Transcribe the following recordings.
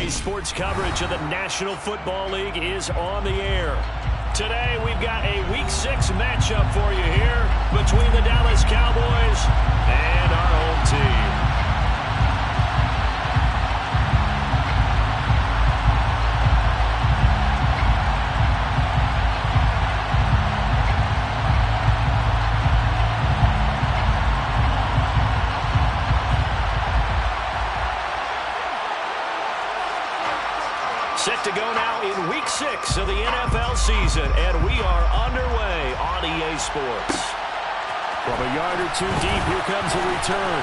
Today's sports coverage of the National Football League is on the air. Today, we've got a Week 6 matchup for you here between the Dallas Cowboys and our home team. Set to go now in Week 6 of the NFL season, and we are underway on EA Sports. From a yard or two deep, here comes a return.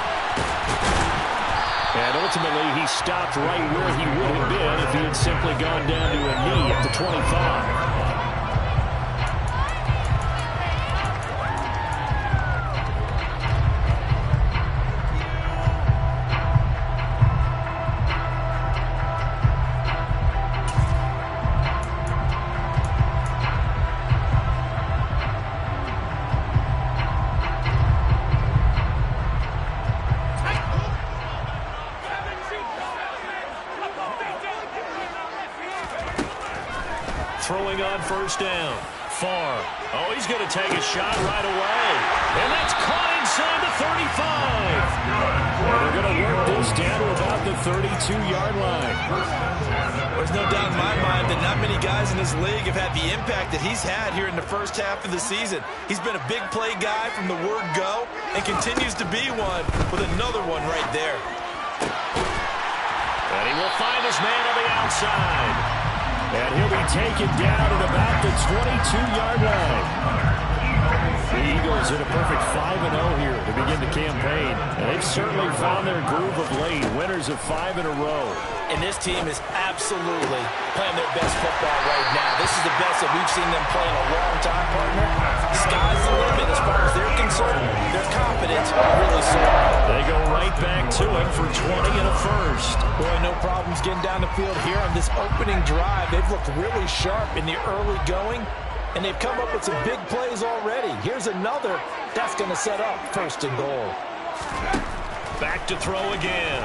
And ultimately, he stopped right where he would have been if he had simply gone down to a knee at the 25. Throwing on first down. Far. Oh, he's going to take a shot right away. And that's caught inside the 35. And they're going to work this down to about the 32-yard line. There's no doubt in my mind that not many guys in this league have had the impact that he's had here in the first half of the season. He's been a big play guy from the word go and continues to be one with another one right there. And he will find his man on the outside. And he'll be taken down at about the 22-yard line. The Eagles in a perfect 5-0 here to begin the campaign. And they've certainly found their groove of late. Winners of 5 in a row. And this team is absolutely playing their best football right now. This is the best that we've seen them play in a long time, partner. Sky's the limit as far as they're concerned. Their confidence really soaring. They go right back to it for 20 and a first. Boy, no problems getting down the field here on this opening drive. They've looked really sharp in the early going, and they've come up with some big plays already. Here's another that's going to set up first and goal. Back to throw again.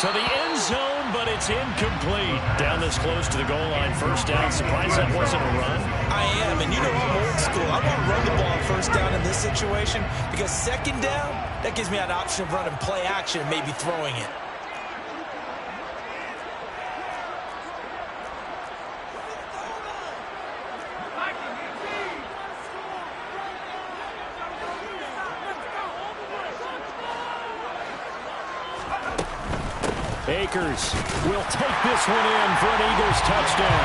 To the end zone, but it's incomplete. Down this close to the goal line, first down. Surprised that wasn't a run. I am, and you know I'm old school. I want to run the ball on first down in this situation because second down, that gives me an option of running play action and maybe throwing it. Akers will take this one in for an Eagles touchdown.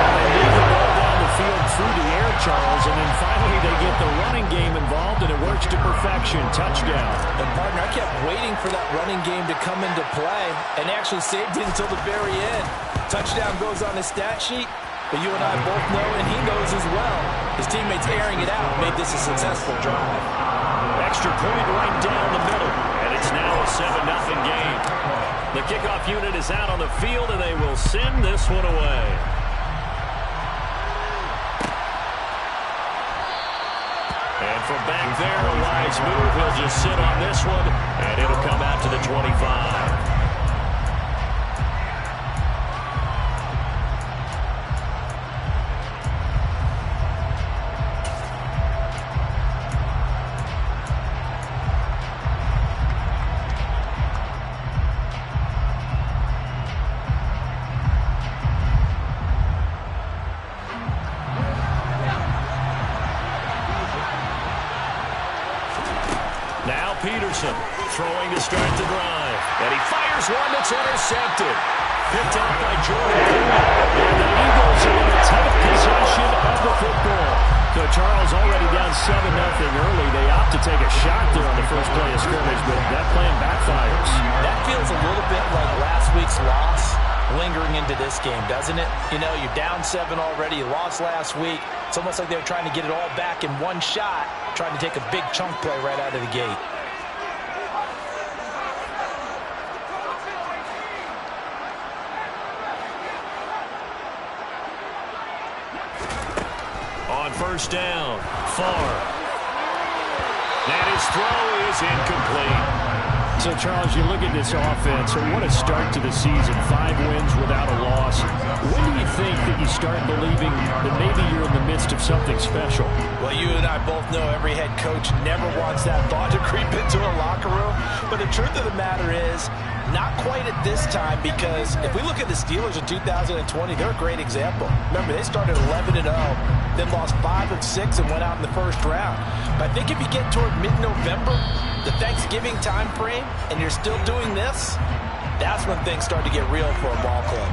They move the ball down the field through the air, Charles, and then finally they get the running game involved, and it works to perfection. Touchdown. And, partner, I kept waiting for that running game to come into play, and they actually saved it until the very end. Touchdown goes on his stat sheet, but you and I both know, and he knows as well, his teammates airing it out made this a successful drive. Extra point right down the middle, and it's now a 7-0 game. The kickoff unit is out on the field, and they will send this one away. And from back there, a wise move. He'll just sit on this one, and it'll come out to the 25. Peterson throwing to start the drive. And he fires one that's intercepted. Picked up by Jordan. And the Eagles are going to take possession of the football. So Charles already down 7-0 early. They opt to take a shot there on the first play of scrimmage, but that plan backfires. That feels a little bit like last week's loss lingering into this game, doesn't it? You know, you're down 7 already. You lost last week. It's almost like they're trying to get it all back in one shot, trying to take a big chunk play right out of the gate. First down, far. And his throw is incomplete. So, Charles, you look at this offense, and what a start to the season. 5 wins without a loss. When do you think that you start believing that maybe you're in the midst of something special? Well, you and I both know every head coach never wants that thought to creep into a locker room. But the truth of the matter is, not quite at this time, because if we look at the Steelers in 2020, they're a great example. Remember, they started 11-0, then lost 5 of 6 and went out in the first round. But I think if you get toward mid-November, the Thanksgiving time frame, and you're still doing this, that's when things start to get real for a ball club.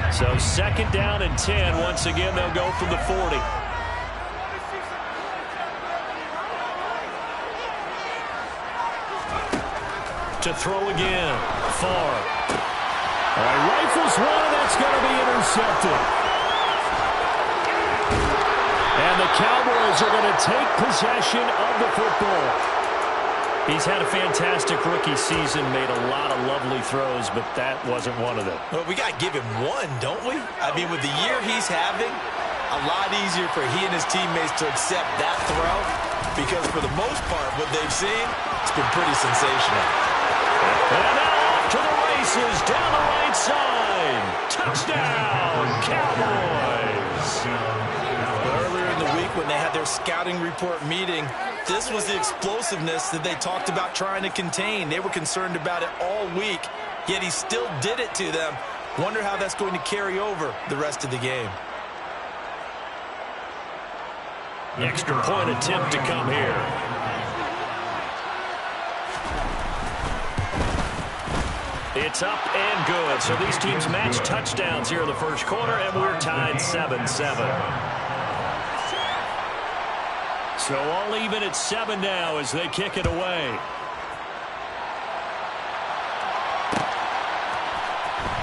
So 2nd down and 10. Once again, they'll go from the 40. To throw again. Far. All right, rifles one. That's going to be intercepted. And the Cowboys are going to take possession of the football. He's had a fantastic rookie season, made a lot of lovely throws, but that wasn't one of them. Well, we got to give him one, don't we? I mean, with the year he's having, a lot easier for he and his teammates to accept that throw, because for the most part, what they've seen, it's been pretty sensational. And now off to the races, down the right side. Touchdown, Cowboys. Earlier in the week when they had their scouting report meeting, this was the explosiveness that they talked about trying to contain. They were concerned about it all week, yet he still did it to them. Wonder how that's going to carry over the rest of the game. Extra point attempt to come here. It's up and good. So these teams match touchdowns here in the first quarter, and we're tied 7-7. So all even at 7 now as they kick it away.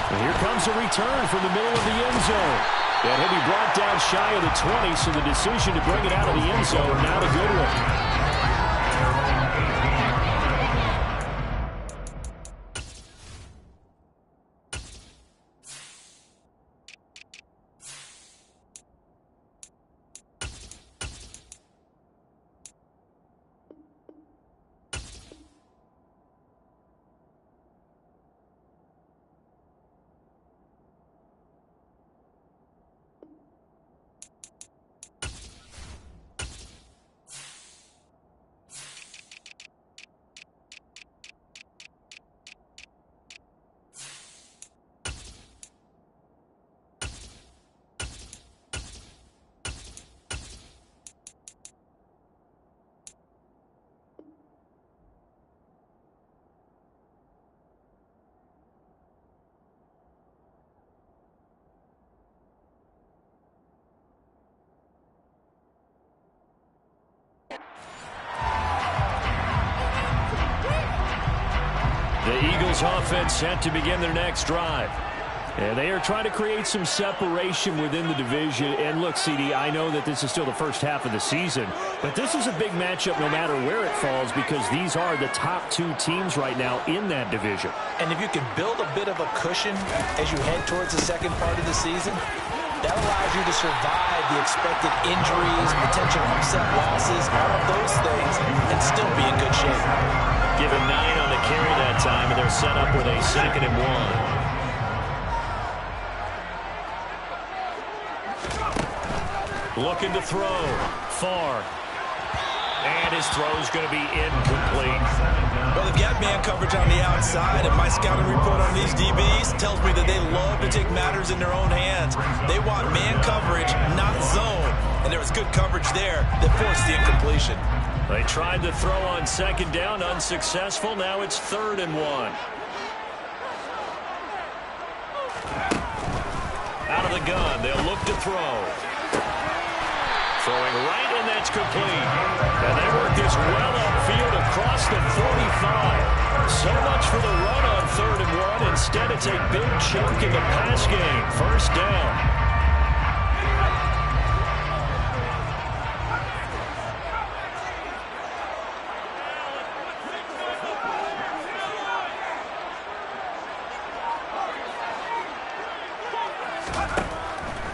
And here comes a return from the middle of the end zone. And he'll be brought down shy of the 20, so the decision to bring it out of the end zone, not a good one. The Eagles offense set to begin their next drive. And they are trying to create some separation within the division. And look, CD, I know that this is still the first half of the season, but this is a big matchup no matter where it falls, because these are the top 2 teams right now in that division. And if you can build a bit of a cushion as you head towards the second part of the season, that allows you to survive the expected injuries, potential upset losses, all of those things, and still be in good shape. Given 9 on the carry that time, and they're set up with a 2nd and 1. Looking to throw. Far. And his throw is going to be incomplete. Well, they've got man coverage on the outside, and my scouting report on these DBs tells me that they love to take matters in their own hands. They want man coverage, not zone. And there was good coverage there that forced the incompletion. They tried to throw on 2nd down, unsuccessful. Now it's 3rd and 1. Out of the gun, they'll look to throw. Throwing right, and that's complete. And they work this well upfield across the 45. So much for the run on 3rd and 1. Instead, it's a big chunk in the pass game. 1st down.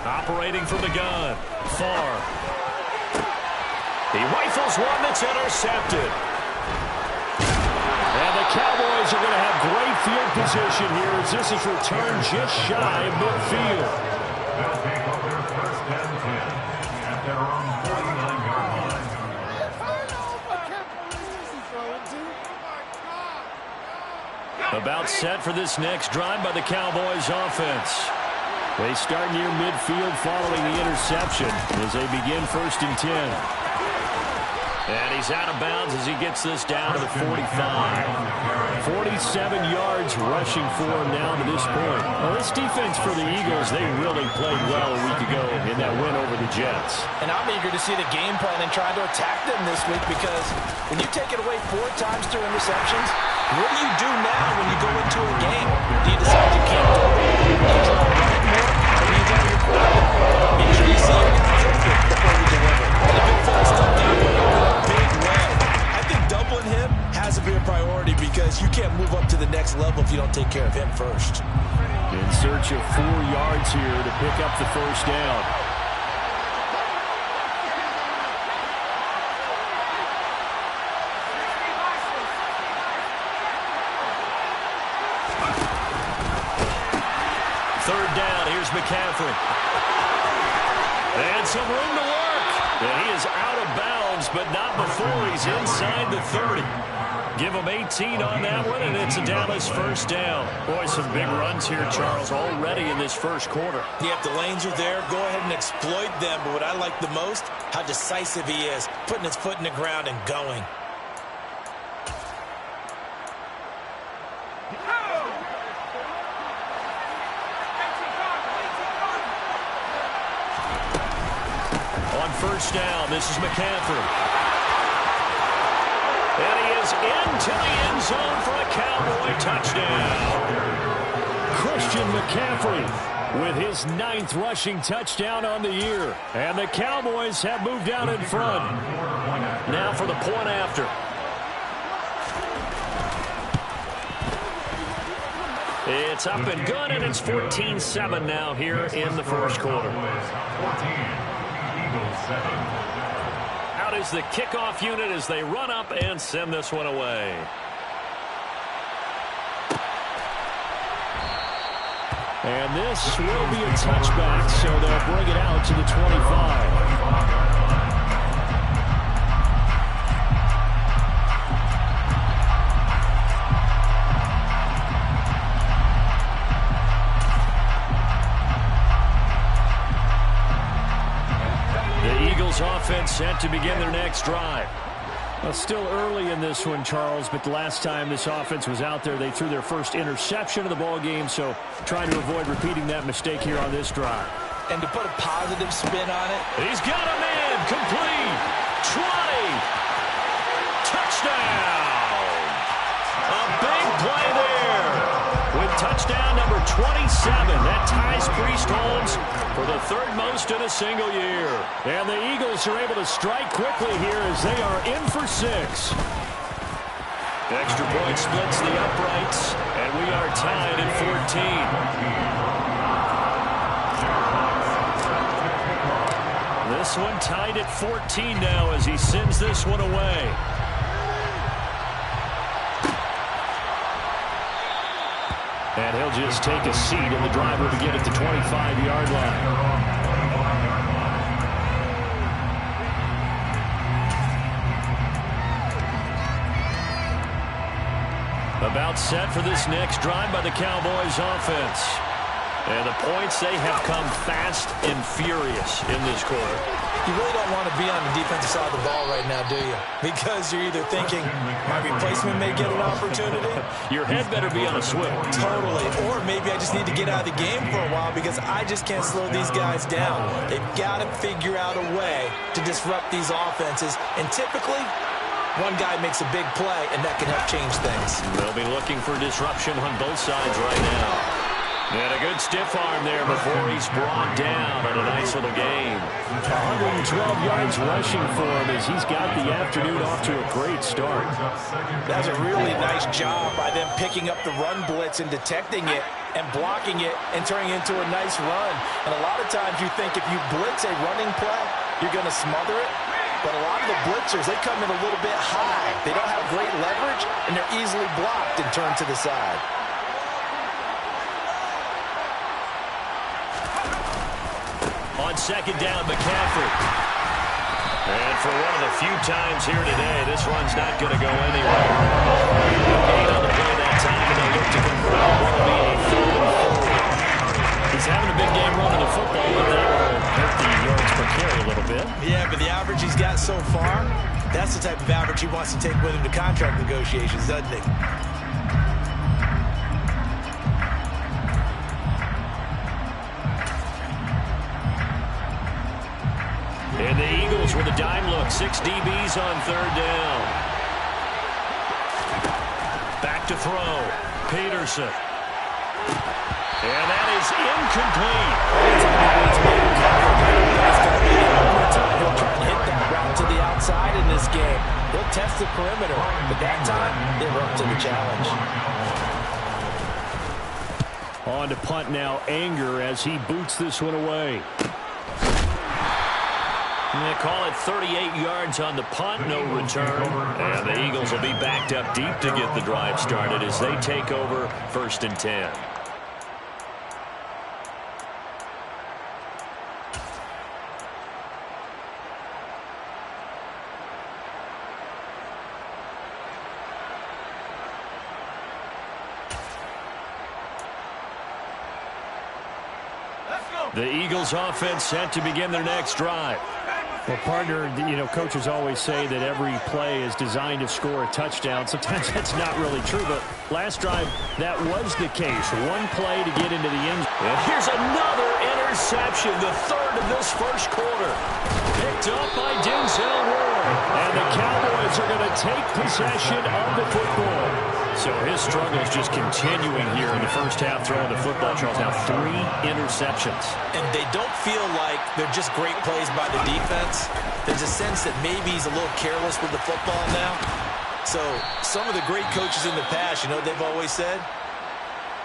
Operating from the gun. Far. He rifles one that's intercepted. And the Cowboys are going to have great field position here as this is returned just shy of midfield. About set for this next drive by the Cowboys offense. They start near midfield following the interception as they begin 1st and 10. And he's out of bounds as he gets this down to the 45. 47 yards rushing for him now to this point. Well, this defense for the Eagles, they really played well a week ago in that win over the Jets. And I'm eager to see the game plan and try to attack them this week because when you take it away 4 times through interceptions, what do you do now when you go into a game? Do you decide you can't do it? Do you try to run it more? Or do you tell your quarterback? Make sure you see your guys open before you deliver. And the big fella stuff down there in a big way. I think doubling him has to be a priority because you can't move up to the next level if you don't take care of him first. In search of 4 yards here to pick up the first down. Third down, here's McCaffrey. And some room to work. And he is out of bounds, but not before he's inside the 30. Give him 18 on that one, and it's a Dallas first down. Boy, some big runs here, Charles, already in this first quarter. Yeah, if the lanes are there, go ahead and exploit them. But what I like the most, how decisive he is, putting his foot in the ground and going. On first down, this is McCaffrey. And he is into the end zone for a Cowboy touchdown. Christian McCaffrey with his 9th rushing touchdown on the year. And the Cowboys have moved out in front. Now for the point after. It's up and good, and it's 14-7 now here in the first quarter. Out is the kickoff unit as they run up and send this one away. And this will be a touchback, so they'll bring it out to the 25. Offense set to begin their next drive. Well, still early in this one, Charles, but the last time this offense was out there, they threw their first interception of the ball game, so trying to avoid repeating that mistake here on this drive. And to put a positive spin on it. He's got a man, complete, 20, touchdown. A big play there with touchdown number 27. That ties Priest Holmes for the 3rd most in a single year. And the Eagles are able to strike quickly here as they are in for 6. Extra point splits the uprights, and we are tied at 14. This one tied at 14 now as he sends this one away. And he'll just take a seat, and the drive will begin at the 25-yard line. About set for this next drive by the Cowboys offense. And the points, they have come fast and furious in this quarter. You really don't want to be on the defensive side of the ball right now, do you? Because you're either thinking, my replacement may get an opportunity. Your head better be on a swivel. Totally. Or maybe I just need to get out of the game for a while because I just can't slow these guys down. They've got to figure out a way to disrupt these offenses. And typically, one guy makes a big play, and that can help change things. They'll be looking for disruption on both sides right now. And a good stiff arm there before he's brought down on a nice little game. 112 yards rushing for him as he's got the afternoon off to a great start. That's a really nice job by them picking up the run blitz and detecting it and blocking it and turning it into a nice run. And a lot of times you think if you blitz a running play, you're going to smother it. but a lot of the blitzers, they come in a little bit high. They don't have great leverage, and they're easily blocked and turned to the side. On second down, McCaffrey. And for one of the few times here today, this run's not going to go anywhere. No gain on the play that time, and they'll look to convert on what will be a 3rd and 4. He's having a big game running the football, but that will hurt the yards per carry a little bit. Yeah, but the average he's got so far, that's the type of average he wants to take with him to contract negotiations, doesn't he? And the Eagles with a dime look. 6 DBs on 3rd down. Back to throw. Peterson. And that is incomplete. He'll try and hit that route to the outside in this game. He'll test the perimeter, but that time, they're up to the challenge. On to punt now, Anger as he boots this one away. And they call it 38 yards on the punt, no return. And the Eagles will be backed up deep to get the drive started as they take over 1st and 10. The Eagles offense set to begin their next drive. Well, partner, you know, coaches always say that every play is designed to score a touchdown. Sometimes that's not really true, but last drive, that was the case. One play to get into the end zone. And here's another interception, the 3rd of this 1st quarter. Picked up by Denzel Ward. And the Cowboys are going to take possession of the football. So his struggle is just continuing here in the 1st half throwing the football. Charles, now 3 interceptions. And they don't feel like they're just great plays by the defense. There's a sense that maybe he's a little careless with the football now. So some of the great coaches in the past, you know, they've always said,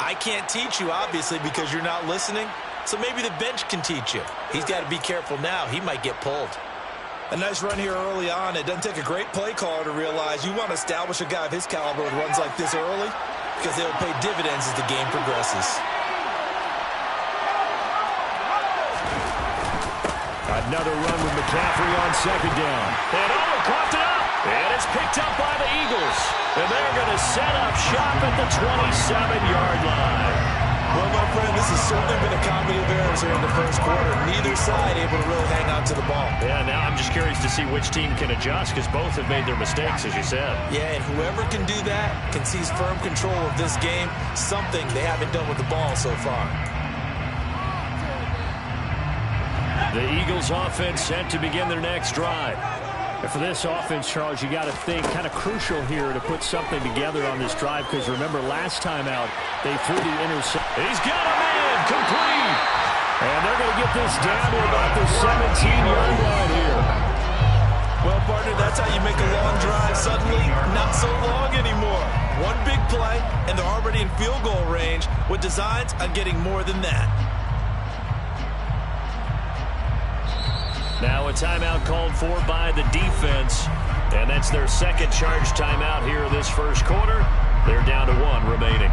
I can't teach you, obviously, because you're not listening. So maybe the bench can teach you. He's got to be careful now. He might get pulled. A nice run here early on. It doesn't take a great play caller to realize you want to establish a guy of his caliber with runs like this early because they'll pay dividends as the game progresses. Another run with McCaffrey on 2nd down. And coughed it up. And it's picked up by the Eagles. And they're going to set up shop at the 27-yard line. Well, my friend, this has certainly been a comedy of errors here in the 1st quarter. Neither side able to really hang on to the ball. Yeah, now I'm just curious to see which team can adjust because both have made their mistakes, as you said. Yeah, and whoever can do that can seize firm control of this game, something they haven't done with the ball so far. The Eagles offense set to begin their next drive. And for this offense, Charles, you got to think kind of crucial here to put something together on this drive because remember last time out they threw the interception. He's got a man complete. And they're going to get this down to about the 17-yard line here. Well, partner, that's how you make a long drive suddenly not so long anymore. One big play, and they're already in field goal range with designs on getting more than that. Now a timeout called for by the defense. And that's their 2nd charge timeout here in this 1st quarter. They're down to 1 remaining.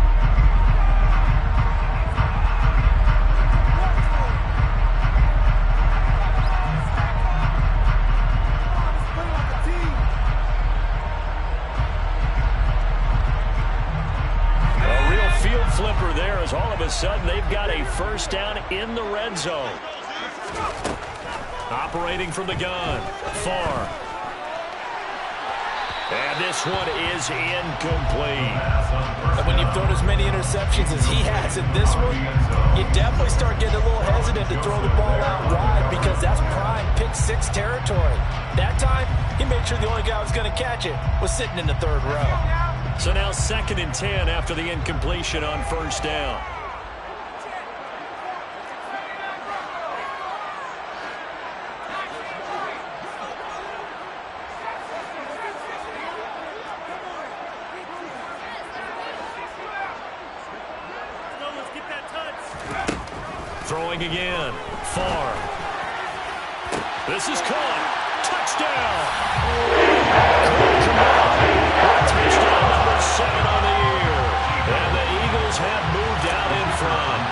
A real field flipper there as all of a sudden they've got a 1st down in the red zone. Operating from the gun. Far. And this one is incomplete. And when you've thrown as many interceptions as he has in this one, you definitely start getting a little hesitant to throw the ball out wide because that's prime pick 6 territory. That time, he made sure the only guy who was going to catch it was sitting in the 3rd row. So now 2nd and 10 after the incompletion on 1st down. Throwing again. Far. This is caught. touchdown! Touchdown number 7 on the year. And the Eagles have moved out in front.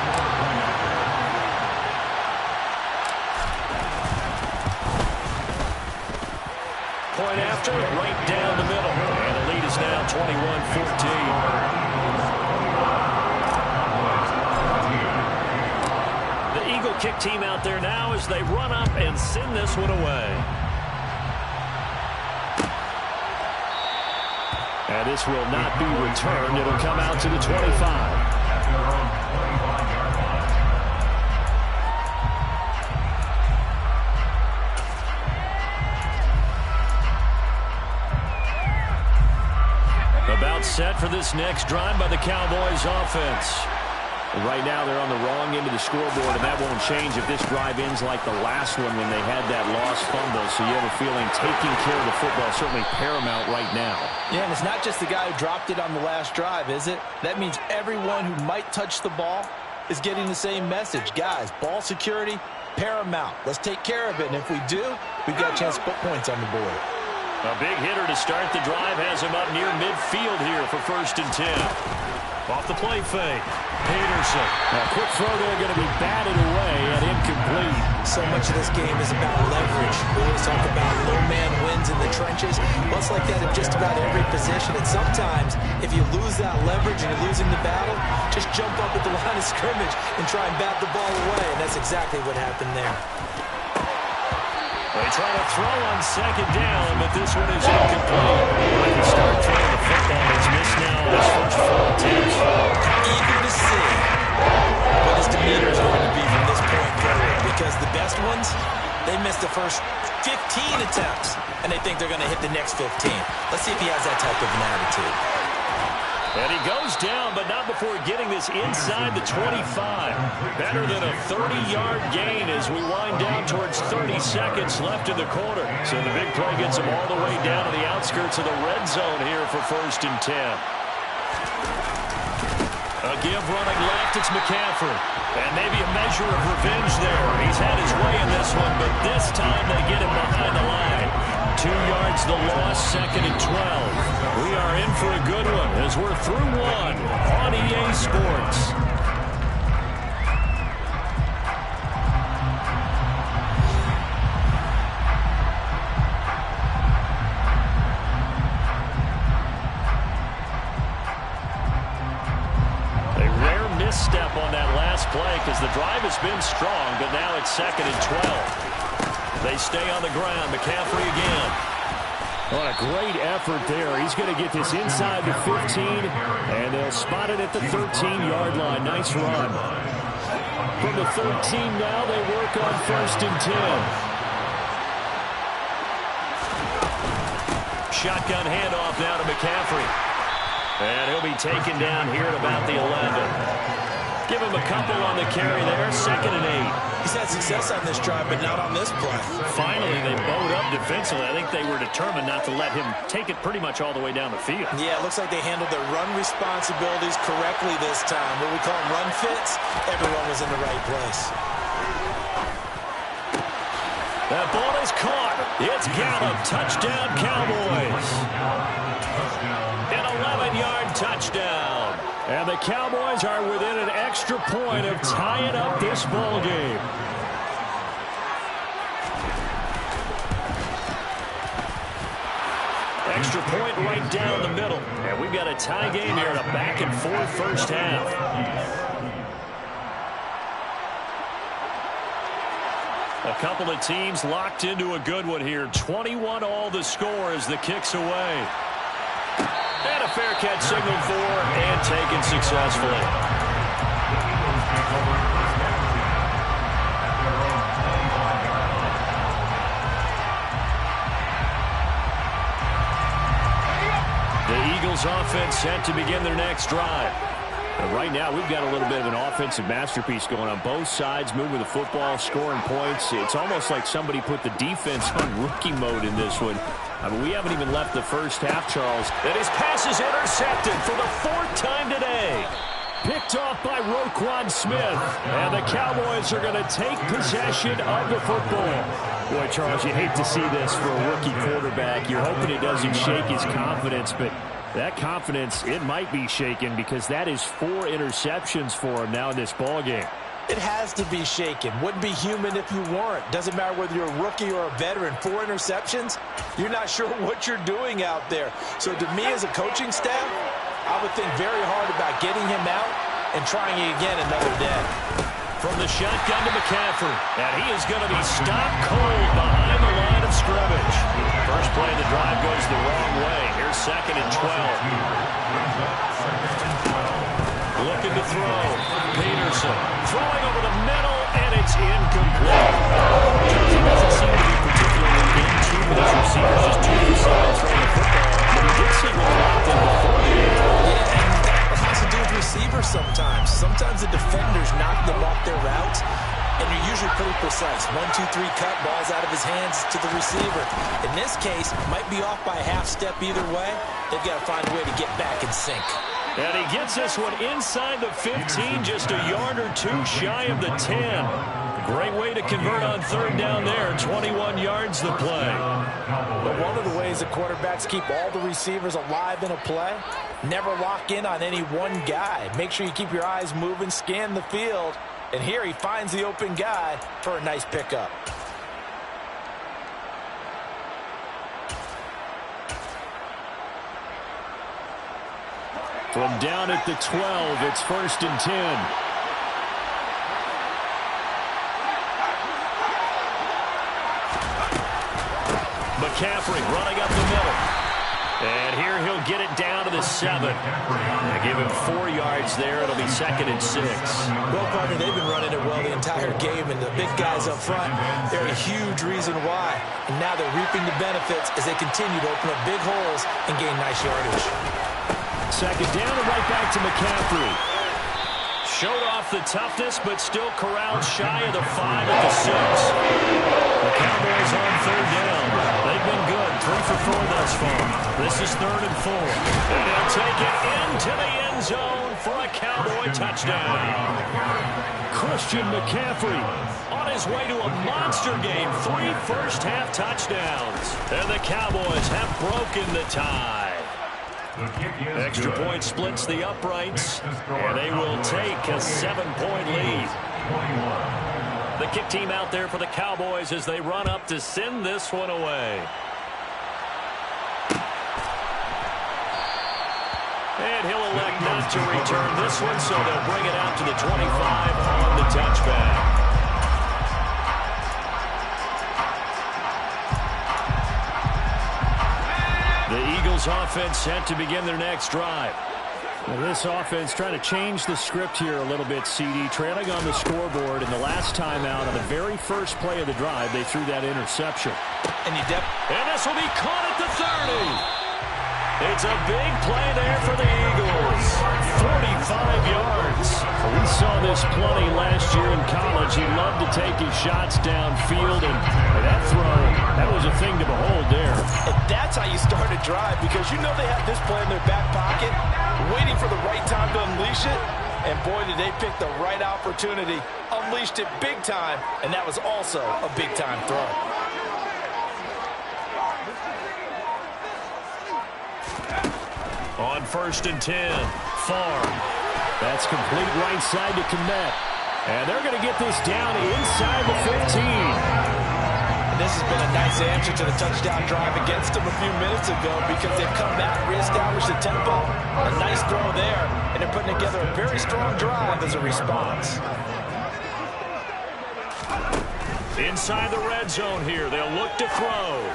Point after, right down the middle. And the lead is now 21-14. The Eagle kick team out there now as they run up and send this one away. And this will not be returned. It'll come out to the 25. About set for this next drive by the Cowboys offense. Right now they're on the wrong end of the scoreboard, and that won't change if this drive ends like the last one when they had that lost fumble. So you have a feeling taking care of the football is certainly paramount right now. Yeah, and it's not just the guy who dropped it on the last drive, is it? That means everyone who might touch the ball is getting the same message. Guys, ball security, paramount. Let's take care of it, and if we do, we've got a chance to put points on the board. A big hitter to start the drive has him up near midfield here for 1st and 10. Off the play fake. Peterson. A quick throw there going to be batted away and incomplete. So much of this game is about leverage. We always talk about low man wins in the trenches. Well, it's like that in just about every position. And sometimes, if you lose that leverage and you're losing the battle, just jump up at the line of scrimmage and try and bat the ball away. And that's exactly what happened there. They try to throw on 2nd down, but this one is incomplete. They can start throwing the football. It's missed now on his first 4 attempts. Eager to see what his demeanor is going to be from this point forward, because the best ones, they missed the first 15 attempts, and they think they're going to hit the next 15. Let's see if he has that type of an attitude. And he goes down, but not before getting this inside the 25. Better than a 30-yard gain as we wind down towards 30 seconds left in the quarter. So the big play gets him all the way down to the outskirts of the red zone here for 1st and 10. A give running left, it's McCaffrey. And maybe a measure of revenge there. He's had his way in this one, but this time they get him behind the line. 2 yards the loss, 2nd and 12. We are in for a good one as we're through 1 on EA Sports. A rare misstep on that last play because the drive has been strong, but now it's 2nd and 12. They stay on the ground. McCaffrey again. What a great effort there. He's going to get this inside the 15, and they'll spot it at the 13-yard line. Nice run. From the 13 now, they work on 1st and 10. Shotgun handoff now to McCaffrey. And he'll be taken down here at about the 11. Give him a couple on the carry there. 2nd and 8. He's had success on this drive, but not on this play. Finally, they bowed up defensively. I think they were determined not to let him take it pretty much all the way down the field. Yeah, it looks like they handled their run responsibilities correctly this time. What we call them run fits, everyone was in the right place. That ball is caught. It's Gallup. Touchdown, Cowboys. An 11-yard touchdown. And the Cowboys are within an extra point of tying up this ball game. Extra point right down the middle. And we've got a tie game here in a back-and-forth first half. A couple of teams locked into a good one here. 21 all the score as the kick's away. And a fair catch signaled for and taken successfully. The Eagles offense set to begin their next drive. And right now, we've got a little bit of an offensive masterpiece going on. Both sides moving the football, scoring points. It's almost like somebody put the defense on rookie mode in this one. I mean, we haven't even left the first half, Charles. And his pass is intercepted for the 4th time today. Picked off by Roquan Smith. And the Cowboys are going to take possession of the football. Boy, Charles, you hate to see this for a rookie quarterback. You're hoping it doesn't shake his confidence, but that confidence, it might be shaken because that is 4 interceptions for him now in this ballgame. It has to be shaken. Wouldn't be human if you weren't. Doesn't matter whether you're a rookie or a veteran. 4 interceptions, you're not sure what you're doing out there. So to me as a coaching staff, I would think very hard about getting him out and trying it again another day. From the shotgun to McCaffrey. And he is going to be stopped cold behind the line of scrimmage. First play of the drive goes the wrong way. Here's 2nd and 12. Looking to throw. Peterson throwing over the middle, and it's incomplete. He doesn't seem to be particularly in tune with his receivers, just 2 for 7 throwing the football. But he did seem locked in before the game. Yeah, and that has to do with receivers sometimes. Sometimes the defenders knock them off their routes, and you're usually pretty precise. 1, 2, 3 cut, balls out of his hands to the receiver. In this case, might be off by a half step either way. They've got to find a way to get back in sync. And he gets this one inside the 15, just a yard or 2 shy of the 10. Great way to convert on 3rd down there. 21 yards the play. But one of the ways the quarterbacks keep all the receivers alive in a play, never lock in on any one guy. Make sure you keep your eyes moving, scan the field. And here he finds the open guy for a nice pickup. From down at the 12, it's 1st and 10. McCaffrey running up the middle. And here he'll get it down to the 7. They give him 4 yards there. It'll be 2nd and 6. Well, partner, they've been running it well the entire game, and the big guys up front, they're a huge reason why. And now they're reaping the benefits as they continue to open up big holes and gain nice yardage. 2nd down and right back to McCaffrey. Showed off the toughness, but still corralled shy of the 5 at the 6. The Cowboys on 3rd down. They've been good, 3 for 4 thus far. This is 3rd and 4. And they'll take it into the end zone for a Cowboy touchdown. Christian McCaffrey on his way to a monster game. 3 first-half touchdowns. And the Cowboys have broken the tie. Extra point splits the uprights, and they will take a 7-point lead. The kick team out there for the Cowboys as they run up to send this one away. And he'll elect not to return this one, so they'll bring it out to the 25 on the touchback. The Eagles offense set to begin their next drive. Well, this offense trying to change the script here a little bit, CD. Trailing on the scoreboard, and the last time out on the very first play of the drive, they threw that interception. And this will be caught at the 30. It's a big play there for the Eagles. 45 yards. We saw this plenty last year in college. He loved to take his shots downfield, and that throw, that was a thing to behold there. And that's how you start a drive, because you know they have this play in their back pocket, waiting for the right time to unleash it. And boy, did they pick the right opportunity. Unleashed it big time, and that was also a big-time throw. On 1st and 10, Farm. That's complete right side to Kmet. And they're going to get this down inside the 15. And this has been a nice answer to the touchdown drive against them a few minutes ago, because they've come back, reestablished the tempo. A nice throw there, and they're putting together a very strong drive as a response. Inside the red zone here, they'll look to throw.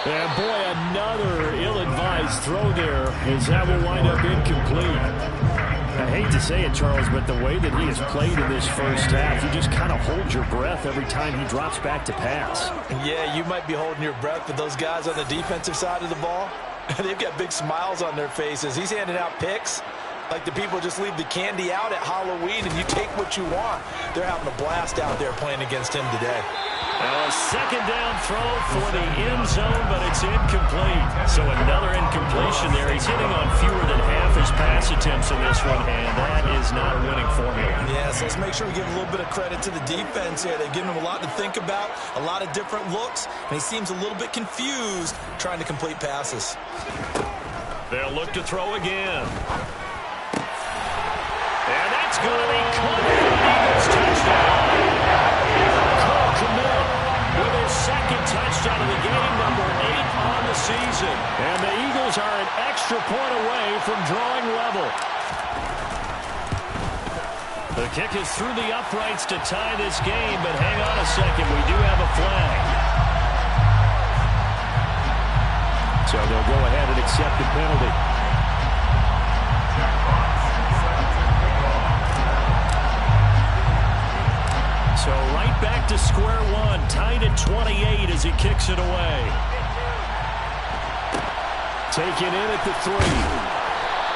And boy, another ill-advised throw there, as that will wind up incomplete. I hate to say it, Charles, but the way that he has played in this first half, you just kind of hold your breath every time he drops back to pass. Yeah, you might be holding your breath, but those guys on the defensive side of the ball, they've got big smiles on their faces. He's handing out picks like the people just leave the candy out at Halloween and you take what you want. They're having a blast out there playing against him today. Now a second down throw for the end zone, but it's incomplete. So another incompletion there. He's hitting on fewer than half his pass attempts in this one, and that is not a winning formula. Yeah, so let's make sure we give a little bit of credit to the defense here. They've given him a lot to think about, a lot of different looks, and he seems a little bit confused trying to complete passes. They'll look to throw again. And that's going to be caught for an Eagles touchdown. With his second touchdown of the game, number 8 on the season. And the Eagles are an extra point away from drawing level. The kick is through the uprights to tie this game, but hang on a second, we do have a flag. So they'll go ahead and accept the penalty. So right back to square one, tied at 28 as he kicks it away. Taken in at the 3.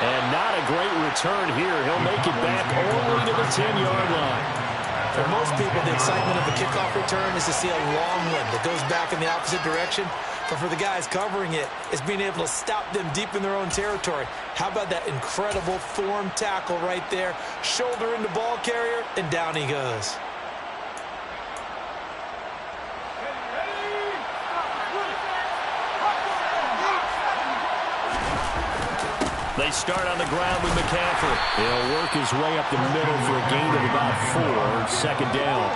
And not a great return here. He'll make it back only to the 10-yard line. For most people, the excitement of a kickoff return is to see a long one that goes back in the opposite direction. But for the guys covering it, it's being able to stop them deep in their own territory. How about that incredible form tackle right there? Shoulder into ball carrier, and down he goes. They start on the ground with McCaffrey. He'll work his way up the middle for a gain of about 4. Second down.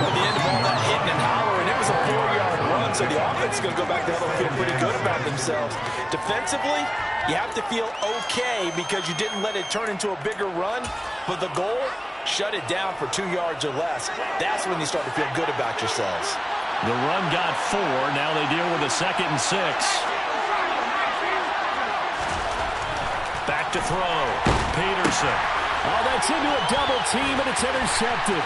At the end of all that hitting and hollering, it was a 4-yard run, so the offense is going to go back to hell and feel pretty good about themselves. Defensively, you have to feel okay because you didn't let it turn into a bigger run, but the goal, shut it down for 2 yards or less. That's when you start to feel good about yourselves. The run got 4. Now they deal with a 2nd and 6. Back to throw. Peterson. Oh, that's into a double team, and it's intercepted.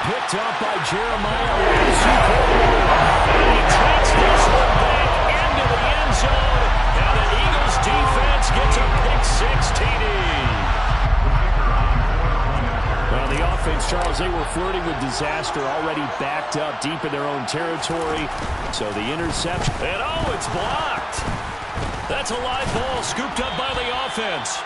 Picked up by Jeremiah. And he takes this one back into the end zone. Now the Eagles defense gets a pick 6 TD. Well, the offense, Charles, they were flirting with disaster, already backed up deep in their own territory. So the interception. And oh, it's blocked. That's a live ball scooped up by the offense.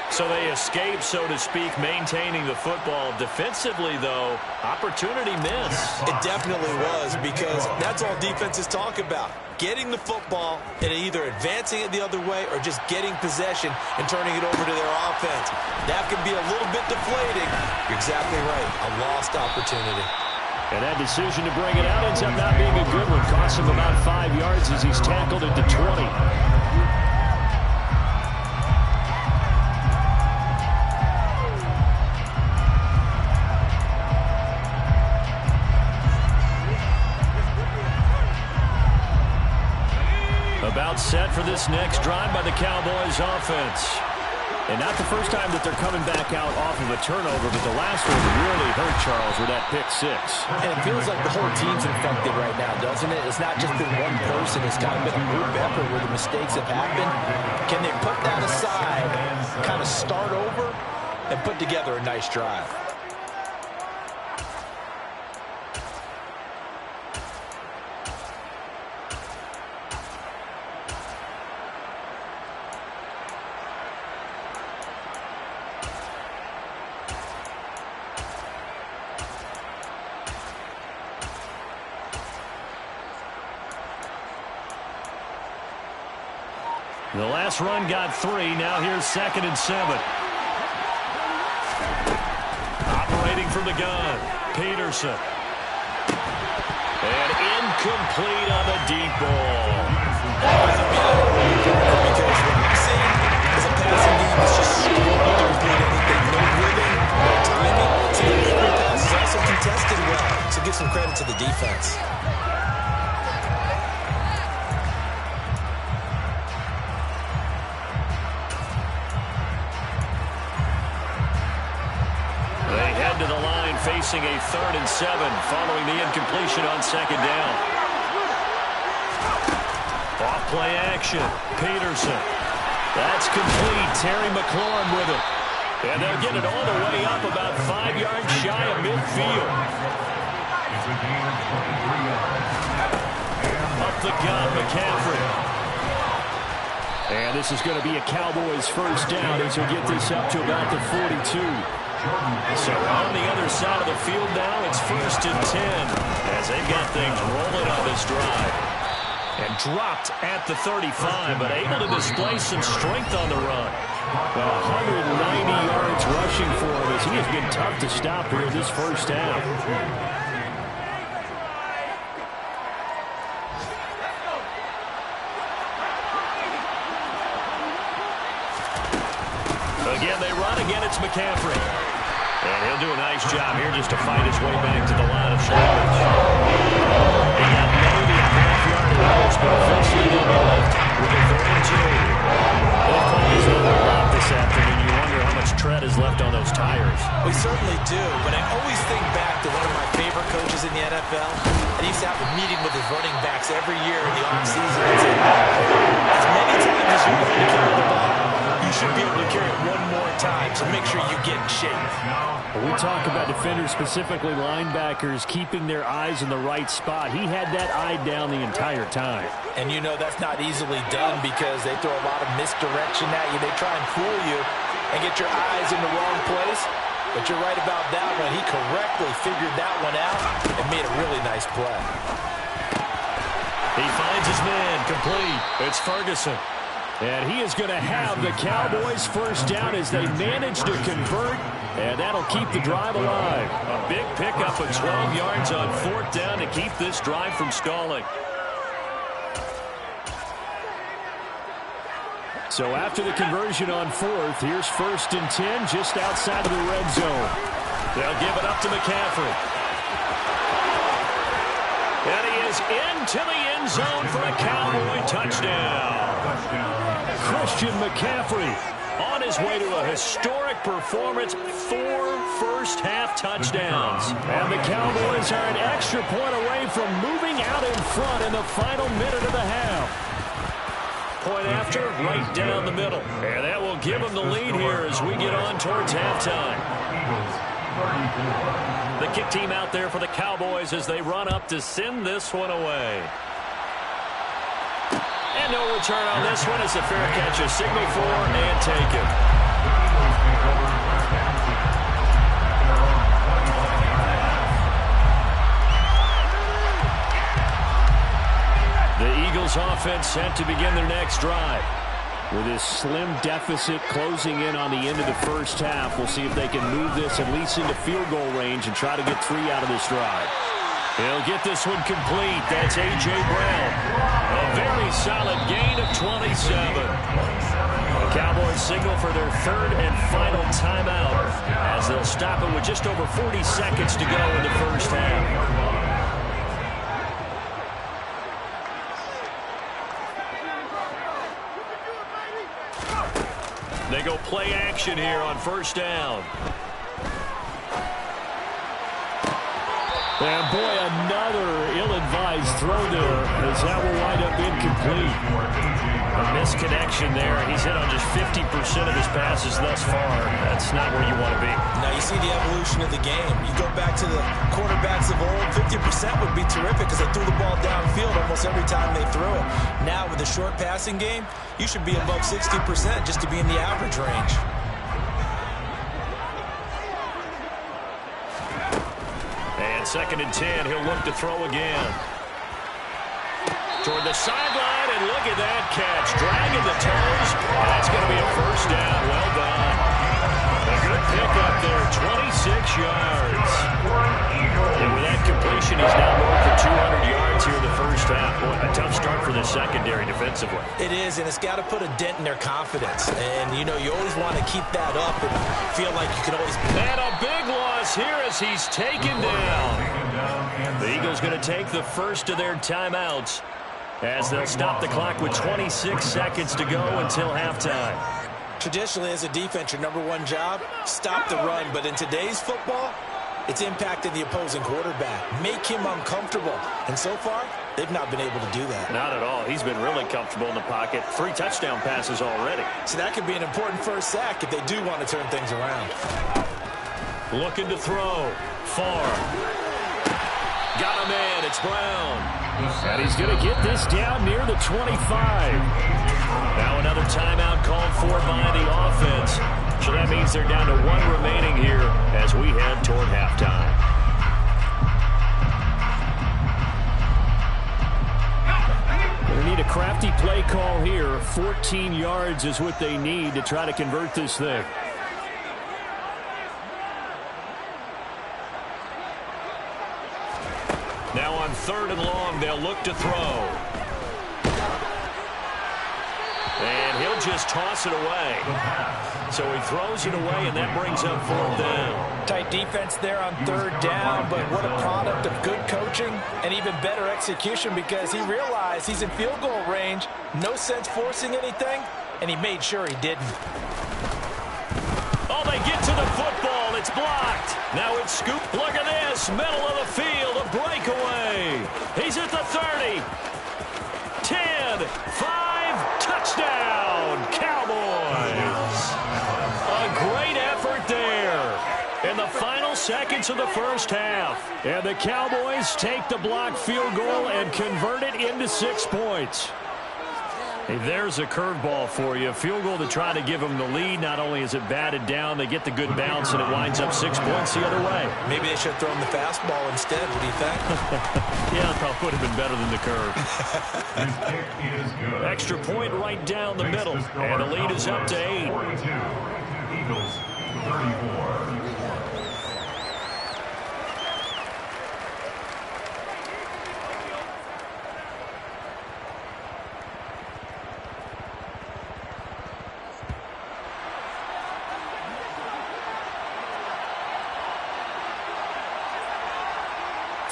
So they escape, so to speak, maintaining the football. Defensively, though, opportunity miss. It definitely was, because that's all defenses talk about. Getting the football and either advancing it the other way or just getting possession and turning it over to their offense. That can be a little bit deflating. You're exactly right. A lost opportunity. And that decision to bring it out ends up not being a good one. Costs him about 5 yards as he's tackled at the 20. About set for this next drive by the Cowboys offense. And not the first time that they're coming back out off of a turnover, but the last one really hurt Charles with that pick 6. And it feels like the whole team's infected right now, doesn't it? It's not just been one person. It's kind of been a group effort where the mistakes have happened. Can they put that aside, kind of start over, and put together a nice drive? The last run got 3. Now here's 2nd and 7. Operating from the gun. Peterson. And incomplete on the deep ball. Because what I'm seeing is a passing game that's just struggling to complete anything. No rhythm, no timing. So every pass is also contested well. So give some credit to the defense. Facing a 3rd and 7 following the incompletion on 2nd down. Off play action. Peterson. That's complete. Terry McLaurin with it. And they'll get it all the way up about 5 yards shy of midfield. Up the gut, McCaffrey. And this is going to be a Cowboys first down as we get this up to about the 42. So on the other side of the field now, it's 1st and 10 as they've got things rolling on this drive. And dropped at the 35, but able to display some strength on the run. 190 yards rushing for him as he has been tough to stop here this first half. Again, they run. Again, it's McCaffrey. And he'll do a nice job here just to fight his way back to the line of scrimmage. He got maybe a half-yard rush, but eventually they'll be left with a 3rd and 2. They've played a lot this afternoon. You wonder how much tread is left on those tires. We certainly do, but I always think back to one of my favorite coaches in the NFL. And he used to have a meeting with his running backs every year in the offseason and say, as many times as you're going to carry the ball, you should be able to carry it one more time, so make sure you get in shape. We talk about defenders, specifically linebackers, keeping their eyes in the right spot. He had that eye down the entire time. And you know that's not easily done because they throw a lot of misdirection at you. They try and fool you and get your eyes in the wrong place. But you're right about that one. He correctly figured that one out and made a really nice play. He finds his man complete. It's Ferguson. And he is going to have the Cowboys first down as they manage to convert, and that'll keep the drive alive. A big pickup of 12 yards on 4th down to keep this drive from stalling. So after the conversion on 4th, here's 1st and 10 just outside of the red zone. They'll give it up to McCaffrey. And he is into the end zone for a Cowboy touchdown. Christian McCaffrey on his way to a historic performance, 4 first-half touchdowns. And the Cowboys are an extra point away from moving out in front in the final minute of the half. Point after, right down the middle. And that will give them the lead here as we get on towards halftime. The kick team out there for the Cowboys as they run up to send this one away. And no return on this one. It's a fair catch, a signal for and take it. The Eagles offense set to begin their next drive. With this slim deficit closing in on the end of the first half, we'll see if they can move this at least into field goal range and try to get 3 out of this drive. He'll get this one complete. That's A.J. Brown. A very solid gain of 27. The Cowboys signal for their 3rd and final timeout as they'll stop it with just over 40 seconds to go in the first half. They go play action here on 1st down. And boy, another ill-advised throw there as that will wind up incomplete. A misconnection there. He's hit on just 50% of his passes thus far. That's not where you want to be. Now you see the evolution of the game. You go back to the quarterbacks of old, 50% would be terrific because they threw the ball downfield almost every time they threw it. Now with the short passing game, you should be above 60% just to be in the average range. And 2nd and 10, he'll look to throw again. Toward the sideline, and look at that catch. Dragging the toes, and that's going to be a first down. Well done. A good pickup there, 26 yards. And with that completion, he's now north of 200 yards here in the first half. Boy, a tough start for the secondary defensively. It is, and it's got to put a dent in their confidence. And, you know, you always want to keep that up and feel like you can always... And a big loss here as he's taken down. The Eagles going to take the first of their timeouts as they'll stop the clock with 26 seconds to go until halftime. Traditionally, as a defense, your #1 job, stop the run. But in today's football, it's impacting the opposing quarterback. Make him uncomfortable. And so far, they've not been able to do that. Not at all. He's been really comfortable in the pocket. 3 touchdown passes already. So that could be an important first sack if they do want to turn things around. Looking to throw. Far. Got him in. It's Brown. And he's going to get this down near the 25. Now another timeout called for by the offense. So that means they're down to 1 remaining here as we head toward halftime. They need a crafty play call here. 14 yards is what they need to try to convert this thing. Now on 3rd and long, they'll look to throw. And he'll just toss it away. So he throws it away, and that brings up 4th down. Tight defense there on 3rd down, but what a product of good coaching and even better execution because he realized he's in field goal range. No sense forcing anything, and he made sure he didn't. Oh, they get to the football. It's blocked. Now it's scooped. Look at this. Middle of the field. A breakaway. He's at the 30. 10, 5, touchdown, Cowboys. A great effort there in the final seconds of the first half. And the Cowboys take the blocked field goal and convert it into 6 points. Hey, there's a curveball for you. A field goal to try to give them the lead. Not only is it batted down, they get the good bounce, and it winds up 6 points the other way. Maybe they should have thrown the fastball instead. What do you think? Yeah, it probably would have been better than the curve. Extra point right down the middle, and the lead is up to 8. 42. Eagles 34.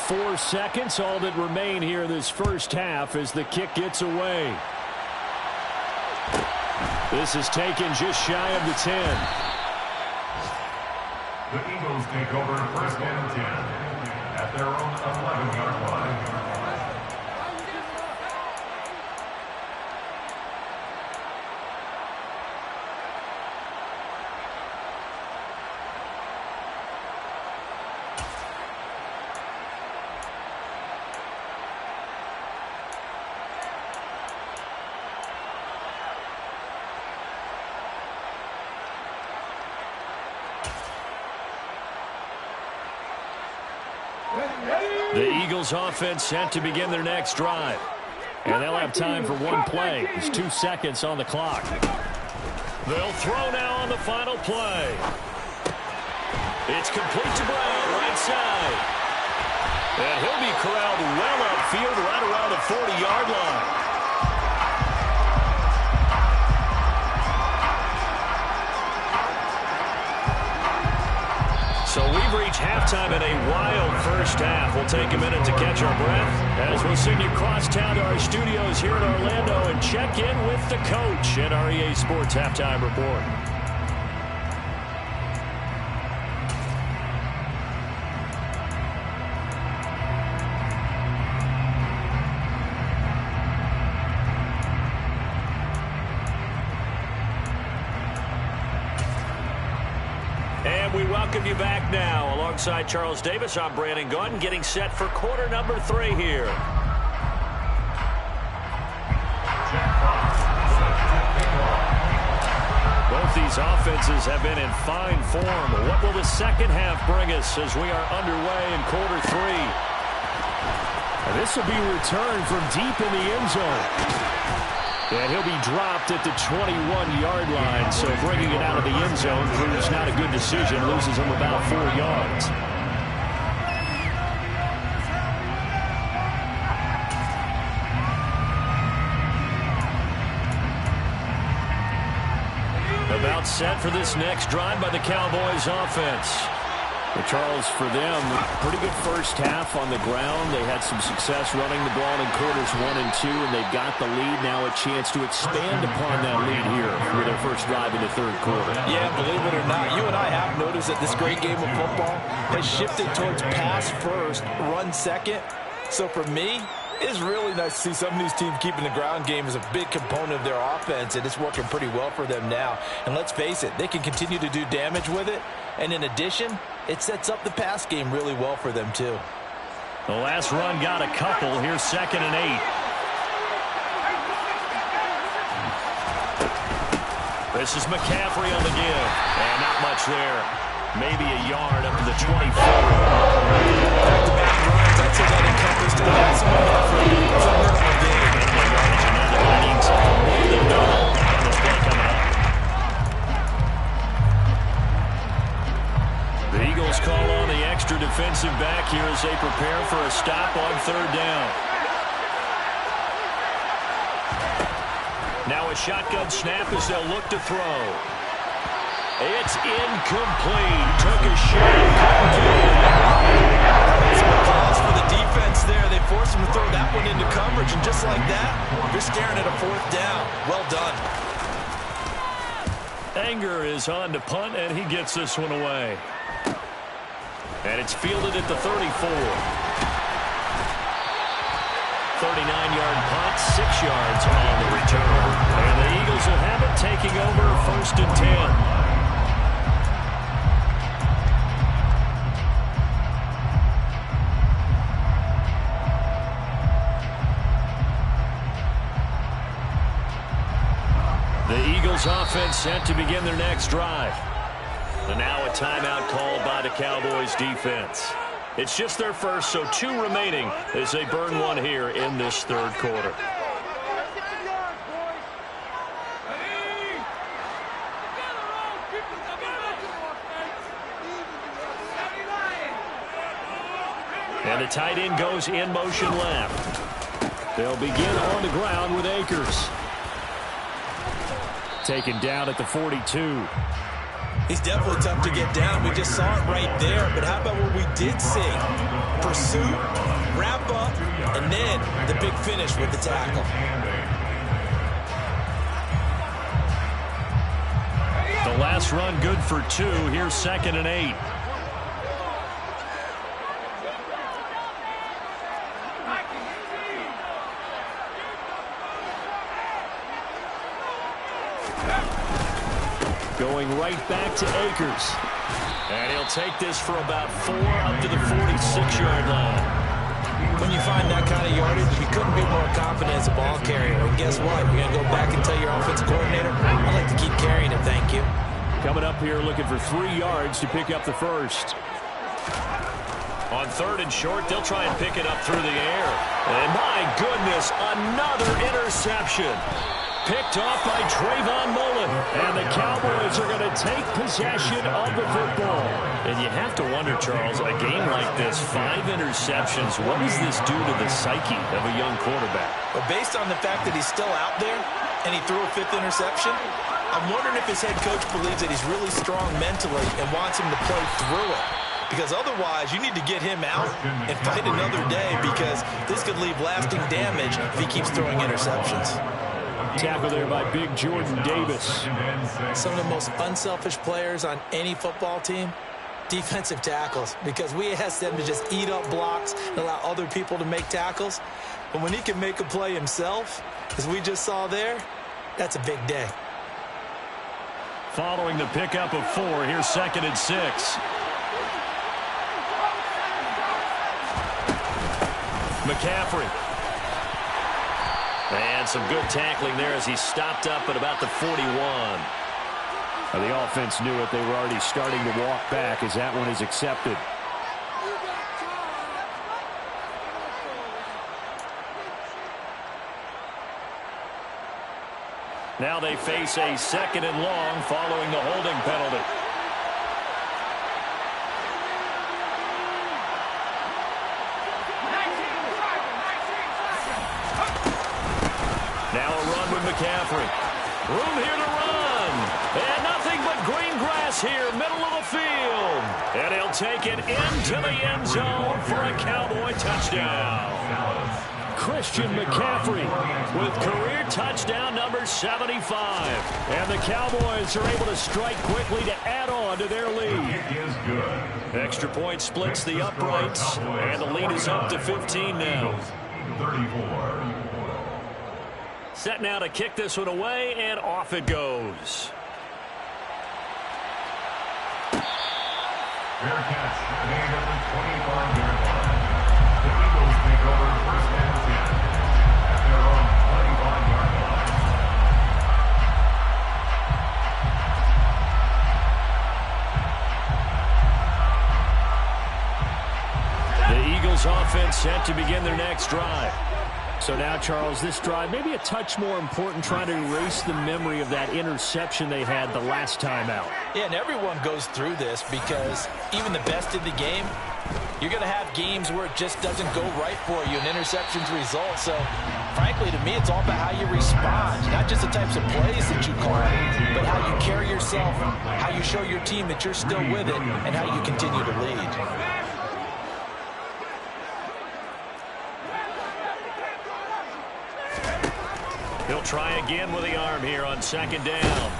4 seconds, all that remain here this first half as the kick gets away. This is taken just shy of the 10. The Eagles take over 1st and 10 at their own 11-yard line. The Eagles offense set to begin their next drive. And they'll have time for 1 play. There's 2 seconds on the clock. They'll throw now on the final play. It's complete to Brown, right side. And he'll be corralled well upfield right around the 40-yard line. So we've reached halftime in a wild first half. We'll take a minute to catch our breath as we'll send you across town to our studios here in Orlando and check in with the coach at our EA Sports Halftime Report. And we welcome you back now. Alongside Charles Davis, I'm Brandon Gunn, getting set for quarter number 3 here. Both these offenses have been in fine form. What will the second half bring us as we are underway in quarter 3? And this will be returned from deep in the end zone. And he'll be dropped at the 21-yard line, so bringing it out of the end zone proves not a good decision, loses him about 4 yards. About set for this next drive by the Cowboys offense. Well, Charles, for them, pretty good first half on the ground. They had some success running the ball in quarters 1 and 2, and they've got the lead now, a chance to expand upon that lead here with their first drive in the third quarter. Yeah, believe it or not, you and I have noticed that this great game of football has shifted towards pass first, run second. So for me, it's really nice to see some of these teams keeping the ground game as a big component of their offense, and it's working pretty well for them now. And let's face it, they can continue to do damage with it. And in addition, it sets up the pass game really well for them too. The last run got a couple. Here's 2nd and 8. This is McCaffrey on the give. And not much there. Maybe a yard up to the 24. Back-to-back runs. I'd say that encompassed the maximum effort from the game. The yards are now leading to more than double on this play coming up. The Eagles call on the extra defensive back here as they prepare for a stop on 3rd down. Now a shotgun snap as they'll look to throw. It's incomplete. Took a shot. Some applause for the defense there. They forced him to throw that one into coverage, and just like that, you're staring at a 4th down. Well done. Anger is on to punt, and he gets this one away. And it's fielded at the 34. 39-yard punt, 6 yards on the return. And the Eagles will have it, taking over 1st and 10. The Eagles offense set to begin their next drive. And now a timeout called by the Cowboys defense. It's just their first, so 2 remaining as they burn one here in this 3rd quarter. And the tight end goes in motion left. They'll begin on the ground with Akers. Taken down at the 42. He's definitely tough to get down. We just saw it right there. But how about what we did see? Pursuit, wrap up, and then the big finish with the tackle. The last run good for 2. Here's 2nd and 8. Going right back to Akers. And he'll take this for about 4 up to the 46-yard line. When you find that kind of yardage, you couldn't be more confident as a ball carrier. And guess what? You're going to go back and tell your offensive coordinator, I'd like to keep carrying it, thank you. Coming up here looking for 3 yards to pick up the first. On 3rd and short, they'll try and pick it up through the air. And my goodness, another interception. Picked off by Trayvon Mullen. And the Cowboys are going to take possession of the football. And you have to wonder, Charles, a game like this, 5 interceptions, what does this do to the psyche of a young quarterback? But based on the fact that he's still out there and he threw a 5th interception, I'm wondering if his head coach believes that he's really strong mentally and wants him to play through it. Because otherwise, you need to get him out and fight another day, because this could leave lasting damage if he keeps throwing interceptions. Tackle there by big Jordan Davis. Some of the most unselfish players on any football team, defensive tackles, because we ask them to just eat up blocks and allow other people to make tackles. But when he can make a play himself, as we just saw there, that's a big day. Following the pickup of 4, here's 2nd and 6. McCaffrey. And some good tackling there as he stopped up at about the 41. The offense knew it. They were already starting to walk back as that one is accepted. Now they face a 2nd and long following the holding penalty. Now a run with McCaffrey. Room here to run. And nothing but green grass here, middle of the field. And he'll take it into the end zone for a Cowboy touchdown. Christian McCaffrey with career touchdown number 75. And the Cowboys are able to strike quickly to add on to their lead. Extra point splits the uprights, and the lead is up to 15 now. 34. Set now to kick this one away, and off it goes. Fair catch, made at the 25-yard line. over first and 10 at their own 25-yard line. The Eagles offense set to begin their next drive. So now, Charles, this drive maybe a touch more important, trying to erase the memory of that interception they had the last time out. Yeah, and everyone goes through this because even the best in the game, you're going to have games where it just doesn't go right for you, and interceptions result. So, frankly, to me, it's all about how you respond, not just the types of plays that you call, but how you carry yourself, how you show your team that you're still with it, and how you continue to lead. He'll try again with the arm here on second down.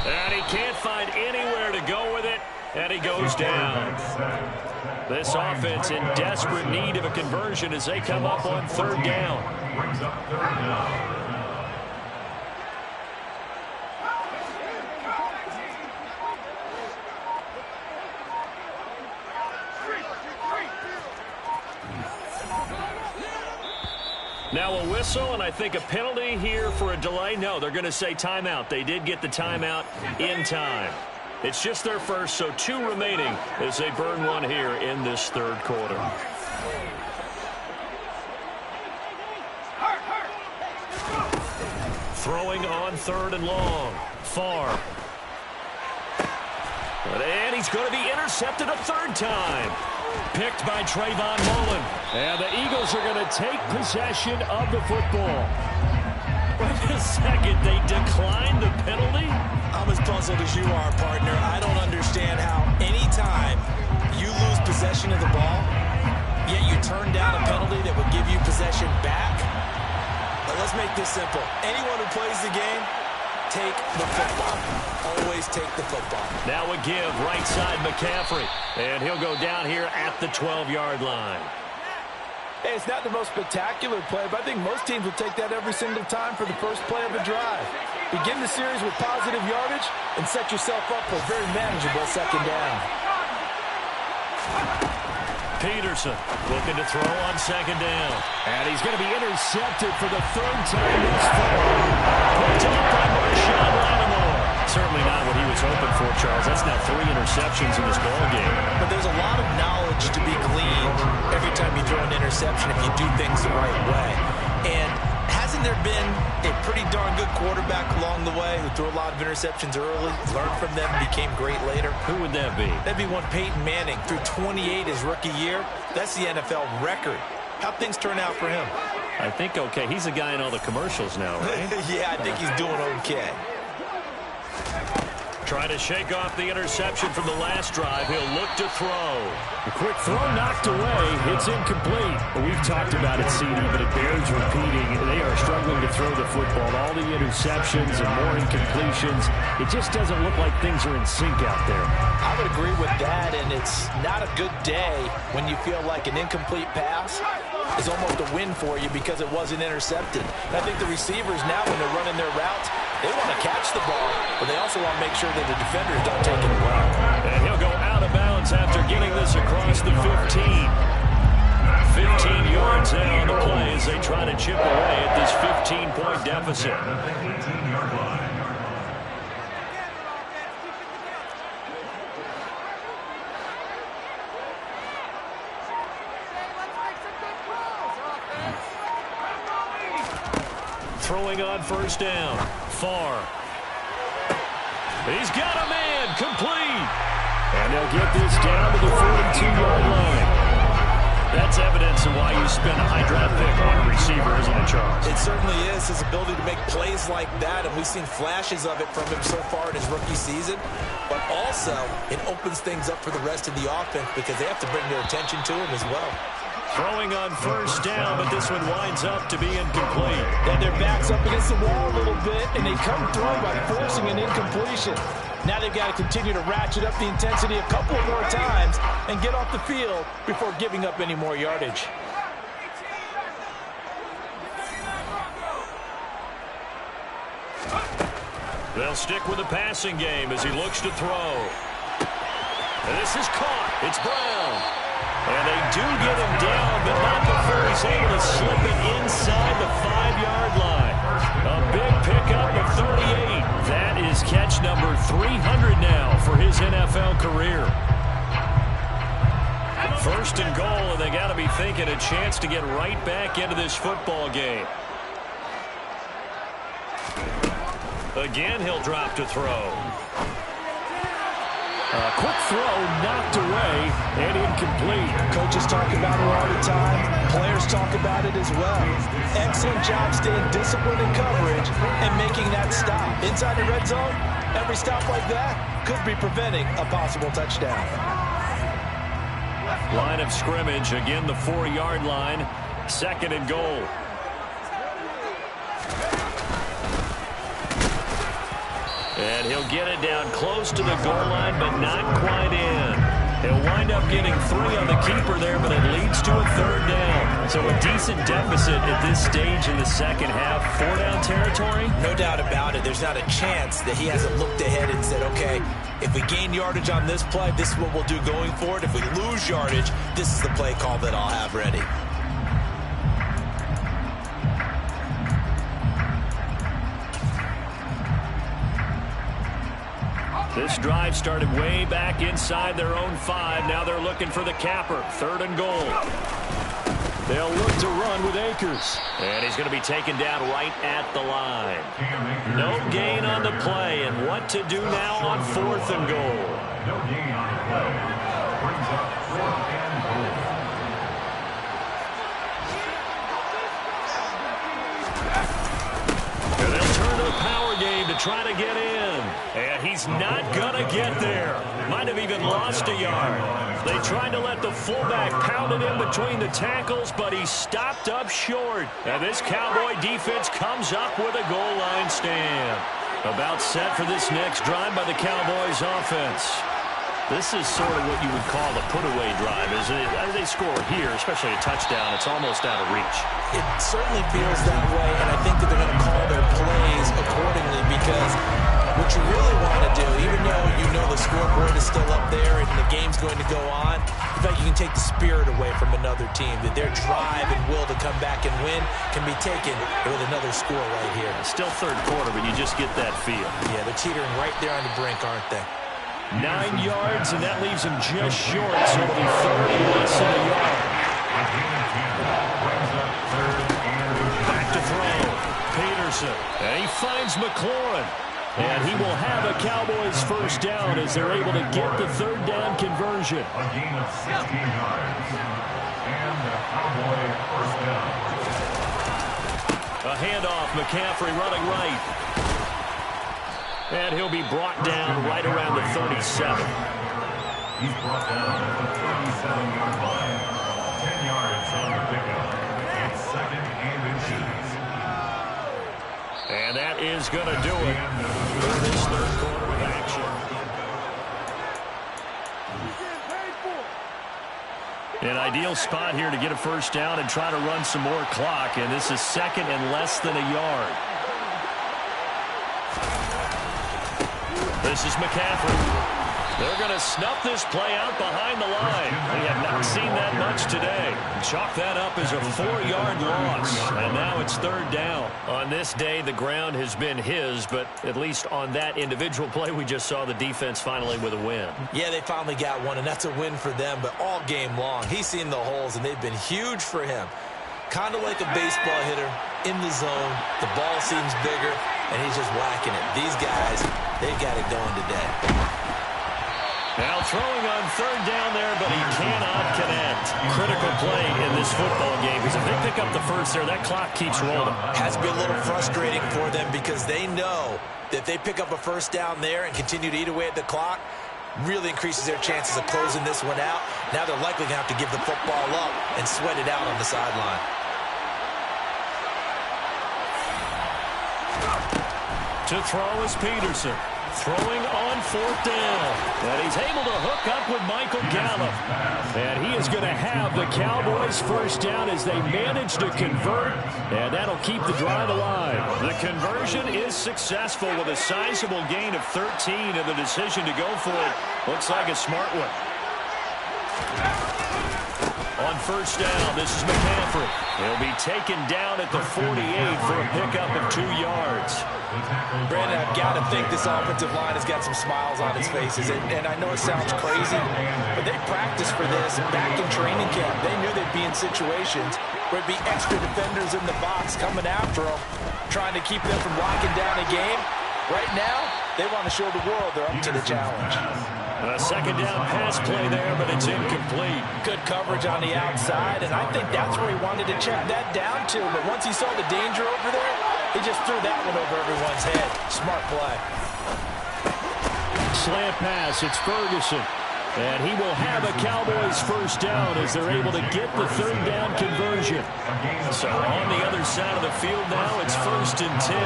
And he can't find anywhere to go with it, and he goes down. This offense in desperate need of a conversion as they come up on third down. Brings up third down. Now a whistle, and I think a penalty here for a delay. No, they're going to say timeout. They did get the timeout in time. It's just their first, so 2 remaining as they burn one here in this third quarter. Throwing on third and long. Far. And he's going to be intercepted a third time. Picked by Trayvon Mullen. And the Eagles are going to take possession of the football. Wait a second, they declined the penalty? I'm as puzzled as you are, partner. I don't understand how anytime you lose possession of the ball, yet you turn down a penalty that would give you possession back. But let's make this simple. Anyone who plays the game, take the football. Always take the football. Now a give, right side McCaffrey. And he'll go down here at the 12-yard line. Hey, it's not the most spectacular play, but I think most teams will take that every single time for the first play of a drive. Begin the series with positive yardage and set yourself up for a very manageable second down. Peterson looking to throw on second down. And he's going to be intercepted for the third time this far. Picked up by Marshawn Lattimore. Certainly not what he was hoping for, Charles. That's now 3 interceptions in this ballgame. But there's a lot of knowledge to be gleaned every time you throw an interception if you do things the right way. And hasn't there been a pretty darn good quarterback along the way who threw a lot of interceptions early, learned from them, became great later? Who would that be? That'd be one Peyton Manning. Threw 28 his rookie year. That's the NFL record. How'd things turn out for him? I think okay. He's a guy in all the commercials now, right? Yeah, I think he's doing okay. Trying to shake off the interception from the last drive. He'll look to throw. A quick throw knocked away. It's incomplete. Well, we've talked about it, CD, but it bears repeating. They are struggling to throw the football. All the interceptions and more incompletions. It just doesn't look like things are in sync out there. I would agree with that, and it's not a good day when you feel like an incomplete pass is almost a win for you because it wasn't intercepted. And I think the receivers now, when they're running their routes, they want to catch the ball, but they also want to make sure that the defenders don't take it away. And he'll go out of bounds after getting this across the 15. 15 yards now on the play as they try to chip away at this 15-point deficit. Throwing on first down. Far. He's got a man. Complete. And they'll get this down to the 42-yard line. That's evidence of why you spend a high draft pick on a receiver, isn't it, Charles? It certainly is. His ability to make plays like that, and we've seen flashes of it from him so far in his rookie season. But also, it opens things up for the rest of the offense because they have to bring their attention to him as well. Throwing on first down, but this one winds up to be incomplete. And their back's up against the wall a little bit, and they come through by forcing an incompletion. Now they've got to continue to ratchet up the intensity a couple more times and get off the field before giving up any more yardage. They'll stick with the passing game as he looks to throw. And this is caught. It's Brown. And they do get him down, but not he's able to slip it inside the 5-yard line. A big pickup of 38. That is catch number 300 now for his NFL career. First and goal, and they got to be thinking a chance to get right back into this football game. Again, he'll drop to throw. A quick throw knocked away and incomplete. Coaches talk about it all the time. Players talk about it as well. Excellent job staying disciplined in coverage and making that stop. Inside the red zone, every stop like that could be preventing a possible touchdown. Line of scrimmage, again the 4-yard line. Second and goal. And he'll get it down close to the goal line, but not quite in. He'll wind up getting 3 on the keeper there, but it leads to a 3rd down. So a decent deficit at this stage in the second half. 4-down territory? No doubt about it. There's not a chance that he hasn't looked ahead and said, okay, if we gain yardage on this play, this is what we'll do going forward. If we lose yardage, this is the play call that I'll have ready. This drive started way back inside their own 5. Now they're looking for the capper. 3rd and goal. They'll look to run with Akers. And he's going to be taken down right at the line. No gain on the play. And what to do now on 4th and goal. No gain on the play. Brings up 4th and goal. And they'll turn to the power game to try to get in. And he's not going to get there. Might have even lost a yard. They tried to let the fullback pound it in between the tackles, but he stopped up short. And this Cowboy defense comes up with a goal line stand. About set for this next drive by the Cowboys offense. This is sort of what you would call the put-away drive, isn't it? As they score here, especially a touchdown, it's almost out of reach. It certainly feels that way, and I think that they're going to call their plays accordingly because what you really want to do, even though you know the scoreboard is still up there and the game's going to go on, in fact, you can take the spirit away from another team, that their drive and will to come back and win can be taken with another score right here. Still 3rd quarter, but you just get that feel. Yeah, they're teetering right there on the brink, aren't they? 9 yards, and that leaves him just short, so it'll be 30 less than a yard. Back to throw. Peterson. And he finds McLaurin. And he will have a Cowboys 1st down as they're able to get the 3rd down conversion. A gain of 16 yards. And the Cowboy 1st down. A handoff. McCaffrey running right. And he'll be brought down right around the 37. He's brought down at the 37-yard line. 10 yards on the pickup. It's 2nd and inches. And that is going to do it for this 3rd quarter of action. An ideal spot here to get a 1st down and try to run some more clock. And this is 2nd and less than a yard. This is McCaffrey. They're going to snuff this play out behind the line. We have not seen that much today. Chalk that up as a 4-yard loss. And now it's 3rd down. On this day, the ground has been his, but at least on that individual play, we just saw the defense finally with a win. Yeah, they finally got one, and that's a win for them, but all game long, he's seen the holes, and they've been huge for him. Kind of like a baseball hitter in the zone. The ball seems bigger, and he's just whacking it. These guys, they've got it going today. Now throwing on 3rd down there, but he cannot connect. Critical play in this football game because if they pick up the 1st there, that clock keeps rolling. Has to be a little frustrating for them because they know that if they pick up a 1st down there and continue to eat away at the clock, really increases their chances of closing this one out. Now they're likely going to have to give the football up and sweat it out on the sideline. To throw is Peterson. Throwing on 4th down. And he's able to hook up with Michael Gallup. And he is going to have the Cowboys 1st down as they manage to convert. And that'll keep the drive alive. The conversion is successful with a sizable gain of 13. And the decision to go for it looks like a smart one. On first down, this is McCaffrey. He'll be taken down at the 48 for a pickup of 2 yards. Brandon, I've got to think this offensive line has got some smiles on its faces. And I know it sounds crazy, but they practiced for this back in training camp. They knew they'd be in situations where it'd be extra defenders in the box coming after them, trying to keep them from locking down a game. Right now, they want to show the world they're up to the challenge. A second down pass play there, but it's incomplete. Good coverage on the outside, and I think that's where he wanted to check that down to. But once he saw the danger over there, he just threw that one over everyone's head. Smart play. Slant pass, it's Ferguson. And he will have a Cowboys first down as they're able to get the third down conversion. So on the other side of the field now, it's 1st and 10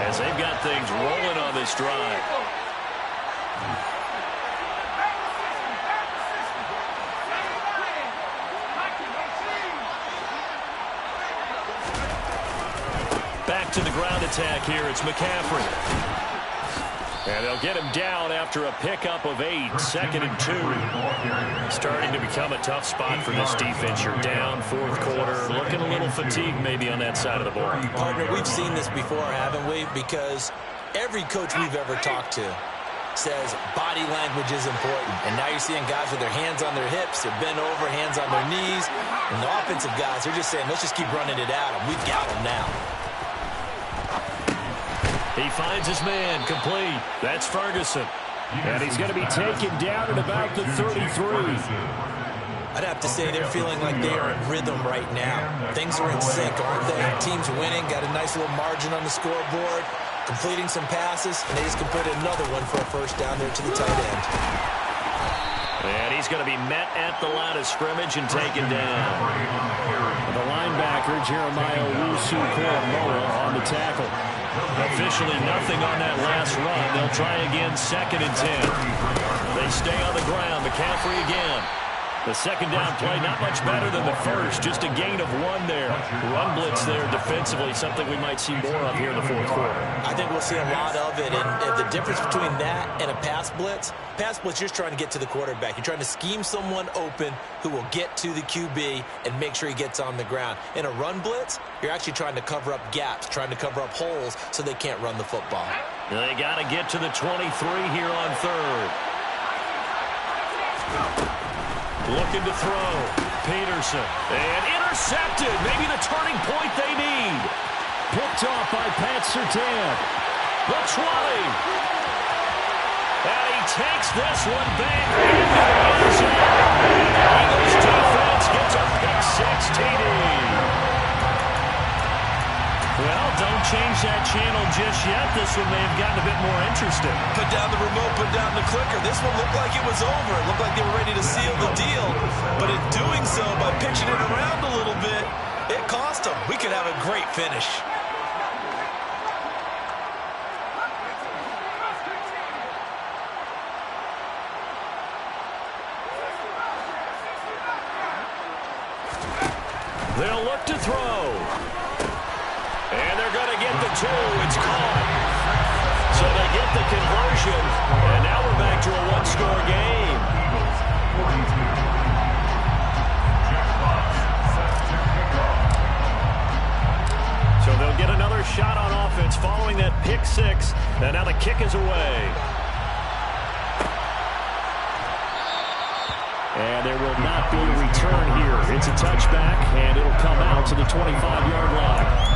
as they've got things rolling on this drive. Back to the ground attack here. It's McCaffrey. And they'll get him down after a pickup of 8, 2nd and 2. Starting to become a tough spot for this defense. You're down 4th quarter, looking a little fatigued maybe on that side of the ball. Partner, we've seen this before, haven't we? Because every coach we've ever talked to says body language is important. And now you're seeing guys with their hands on their hips, they're bent over, hands on their knees. And the offensive guys, they're just saying, let's just keep running it at them. We've got them now. He finds his man, complete. That's Ferguson. And he's going to be taken down at about the 33. I'd have to say they're feeling like they are in rhythm right now. Things are in sync, aren't they? Team's winning, got a nice little margin on the scoreboard, completing some passes, and they just completed another one for a first down there to the tight end. And he's going to be met at the line of scrimmage and taken down. The linebacker, Jeremiah Owusu-Koramoah, on the tackle. Officially nothing on that last run. They'll try again, 2nd and 10. They stay on the ground. McCaffrey again. The second down play, not much better than the first. Just a gain of 1 there. Run blitz there defensively, something we might see more of here in the 4th quarter. I think we'll see a lot of it. And the difference between that and a pass blitz, you're just trying to get to the quarterback. You're trying to scheme someone open who will get to the QB and make sure he gets on the ground. In a run blitz, you're actually trying to cover up gaps, trying to cover up holes so they can't run the football. They got to get to the 23 here on 3rd. Looking to throw. Peterson. And intercepted. Maybe the turning point they need. Picked off by Pat Surtain. The 20. And he takes this one back into the end zone. Eagles defense gets a pick-6 TD. Well, don't change that channel just yet. This one may have gotten a bit more interesting. Put down the remote, put down the clicker. This one looked like it was over. It looked like they were ready to seal the deal. But in doing so, by pitching it around a little bit, it cost them. We could have a great finish. They'll look to throw. And they're going to get the 2. It's caught. So they get the conversion. And now we're back to a 1-score game. So they'll get another shot on offense following that pick-6. And now the kick is away. And there will not be a return here. It's a touchback, and it'll come out to the 25-yard line.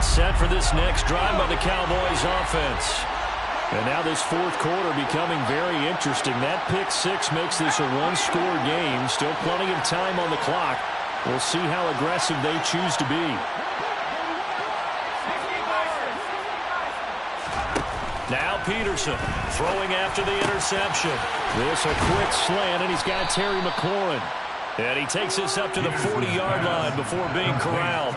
Set for this next drive by the Cowboys offense. And now this 4th quarter becoming very interesting. That pick-6 makes this a 1-score game. Still plenty of time on the clock. We'll see how aggressive they choose to be. Now Peterson throwing after the interception. This a quick slant, and he's got Terry McLaurin. And he takes this up to the 40-yard line before being corralled.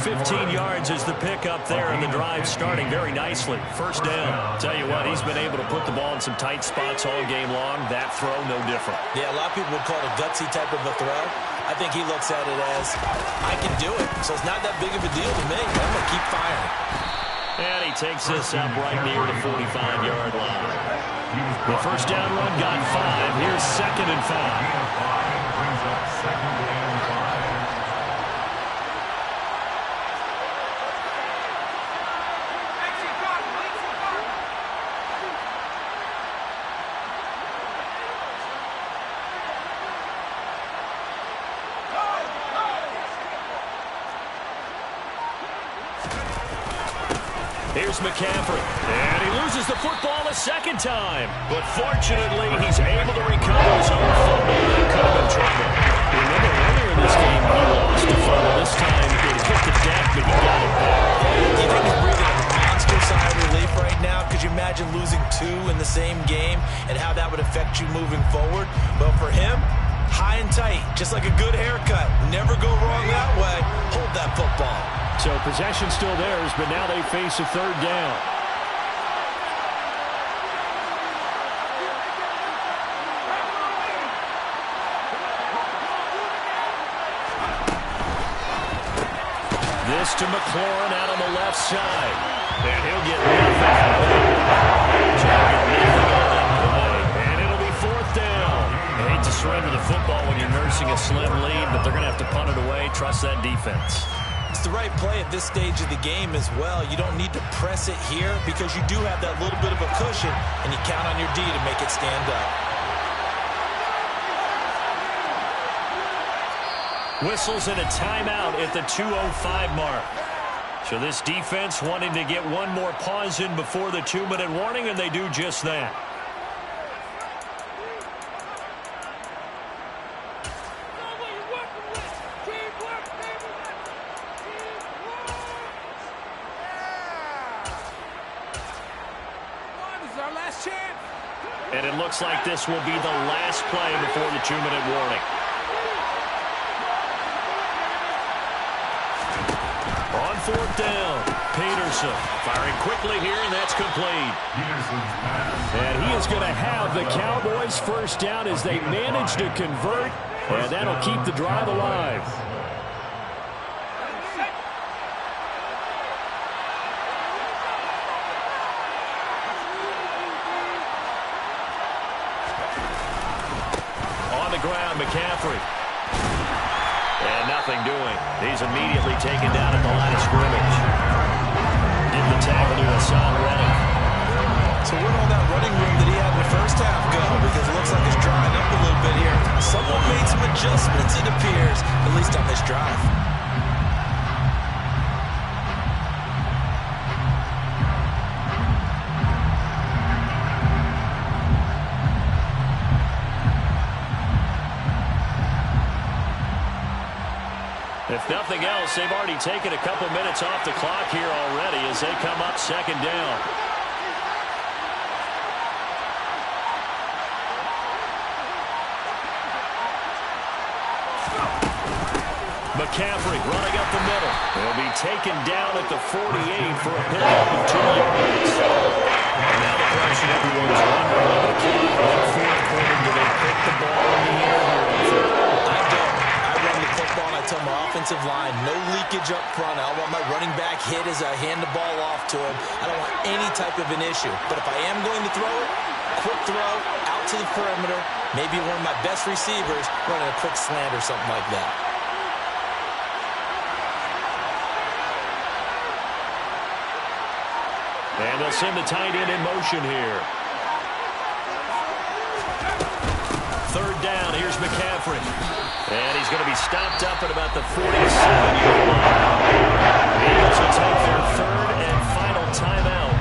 15 yards is the pickup there, and the drive starting very nicely. First down. Tell you what, he's been able to put the ball in some tight spots all game long. That throw, no different. Yeah, a lot of people would call it a gutsy type of a throw. I think he looks at it as, I can do it, so it's not that big of a deal to me. I'm going to keep firing. And he takes this up right near the 45-yard line. The first down run got 5. Here's 2nd and 5. Brings up 2nd and 5. Here's McCaffrey, and he loses the football a second time. But fortunately, he's able to recover his own fumble and could have been trouble. Remember, earlier in this game, he lost a fumble. This time, it hit the deck, but he got it back. Do you think he's breathing a monster sigh of relief right now? Could you imagine losing 2 in the same game and how that would affect you moving forward? Well, for him, high and tight, just like a good haircut. Never go wrong that way. Hold that football. So possession still theirs, but now they face a 3rd down. This to McLaurin out on the left side. And he'll get nothing out of it. And it'll be 4th down. You hate to surrender the football when you're nursing a slim lead, but they're going to have to punt it away. Trust that defense. It's the right play at this stage of the game as well. You don't need to press it here because you do have that little bit of a cushion, and you count on your D to make it stand up. Whistles and a timeout at the 2:05 mark. So this defense wanting to get one more pause in before the 2-minute warning, and they do just that. And it looks like this will be the last play before the 2-minute warning. On 4th down, Peterson firing quickly here, and that's complete. And he is going to have the Cowboys' first down as they manage to convert, and that'll keep the drive alive. Ground, McCaffrey. And nothing doing. He's immediately taken down at the line of scrimmage. Did the tackle to Hassan Reddick. So where'd all that running room that he had in the first half go? Because it looks like it's drying up a little bit here. Someone made some adjustments, it appears, at least on this drive. If nothing else, they've already taken a couple minutes off the clock here already as they come up 2nd down. McCaffrey running up the middle. He'll be taken down at the 48 for a pickup of 2 yards. And now the question everyone's wondering on the clock, what 4th quarter do they put the ball in the air here? I don't. I run the football and I tell my offensive line, no leakage up front. I want my running back hit as I hand the ball off to him. I don't want any type of an issue. But if I am going to throw it, quick throw, out to the perimeter, maybe one of my best receivers running a quick slant or something like that. And they'll send the tight end in motion here. 3rd down, here's McCaffrey. And he's going to be stopped up at about the 47-yard line. The Eagles will take their 3rd and final timeout,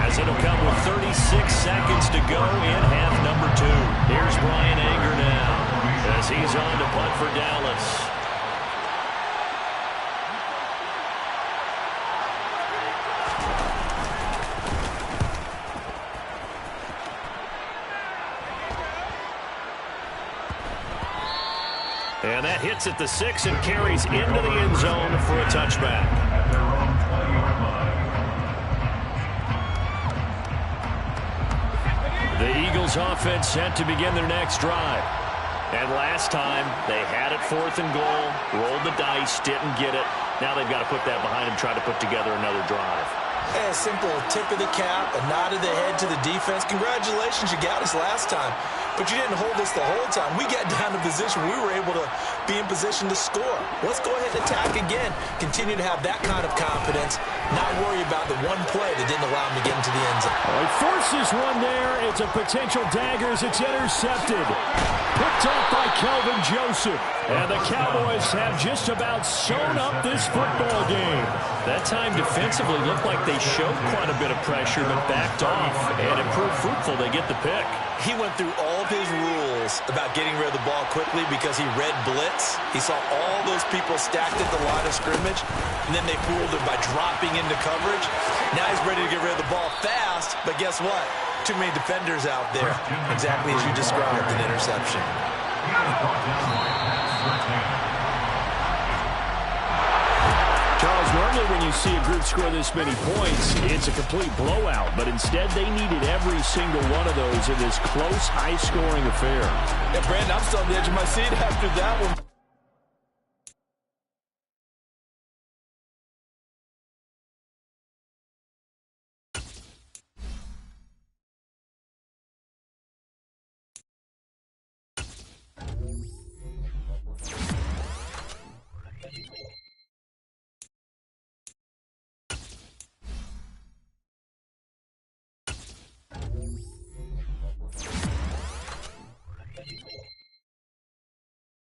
as it'll come with 36 seconds to go in half number 2. Here's Brian Anger now, as he's on to punt for Dallas. And that hits at the 6 and carries into the end zone for a touchback. At their own 20-yard line. The Eagles offense set to begin their next drive. And last time, they had it 4th and goal, rolled the dice, didn't get it. Now they've got to put that behind them, try to put together another drive. A simple tip of the cap, a nod of the head to the defense. Congratulations, you got us last time. But you didn't hold us the whole time. We got down to position. We were able to be in position to score. Let's go ahead and attack again. Continue to have that kind of confidence. Not worry about the one play that didn't allow him to get into the end zone. Well, he forces one there. It's a potential dagger as it's intercepted. Picked up by Kelvin Joseph. And the Cowboys have just about sewn up this football game. That time defensively looked like they showed quite a bit of pressure but backed off, and it proved fruitful. They get the pick. He went through all of his rules about getting rid of the ball quickly because he read blitz. He saw all those people stacked at the line of scrimmage, and then they fooled him by dropping into coverage. Now he's ready to get rid of the ball fast, but guess what? Too many defenders out there. Exactly as you described, an interception. Charles, normally when you see a group score this many points, it's a complete blowout. But instead, they needed every single one of those in this close, high-scoring affair. Yeah, Brandon, I'm still on the edge of my seat after that one.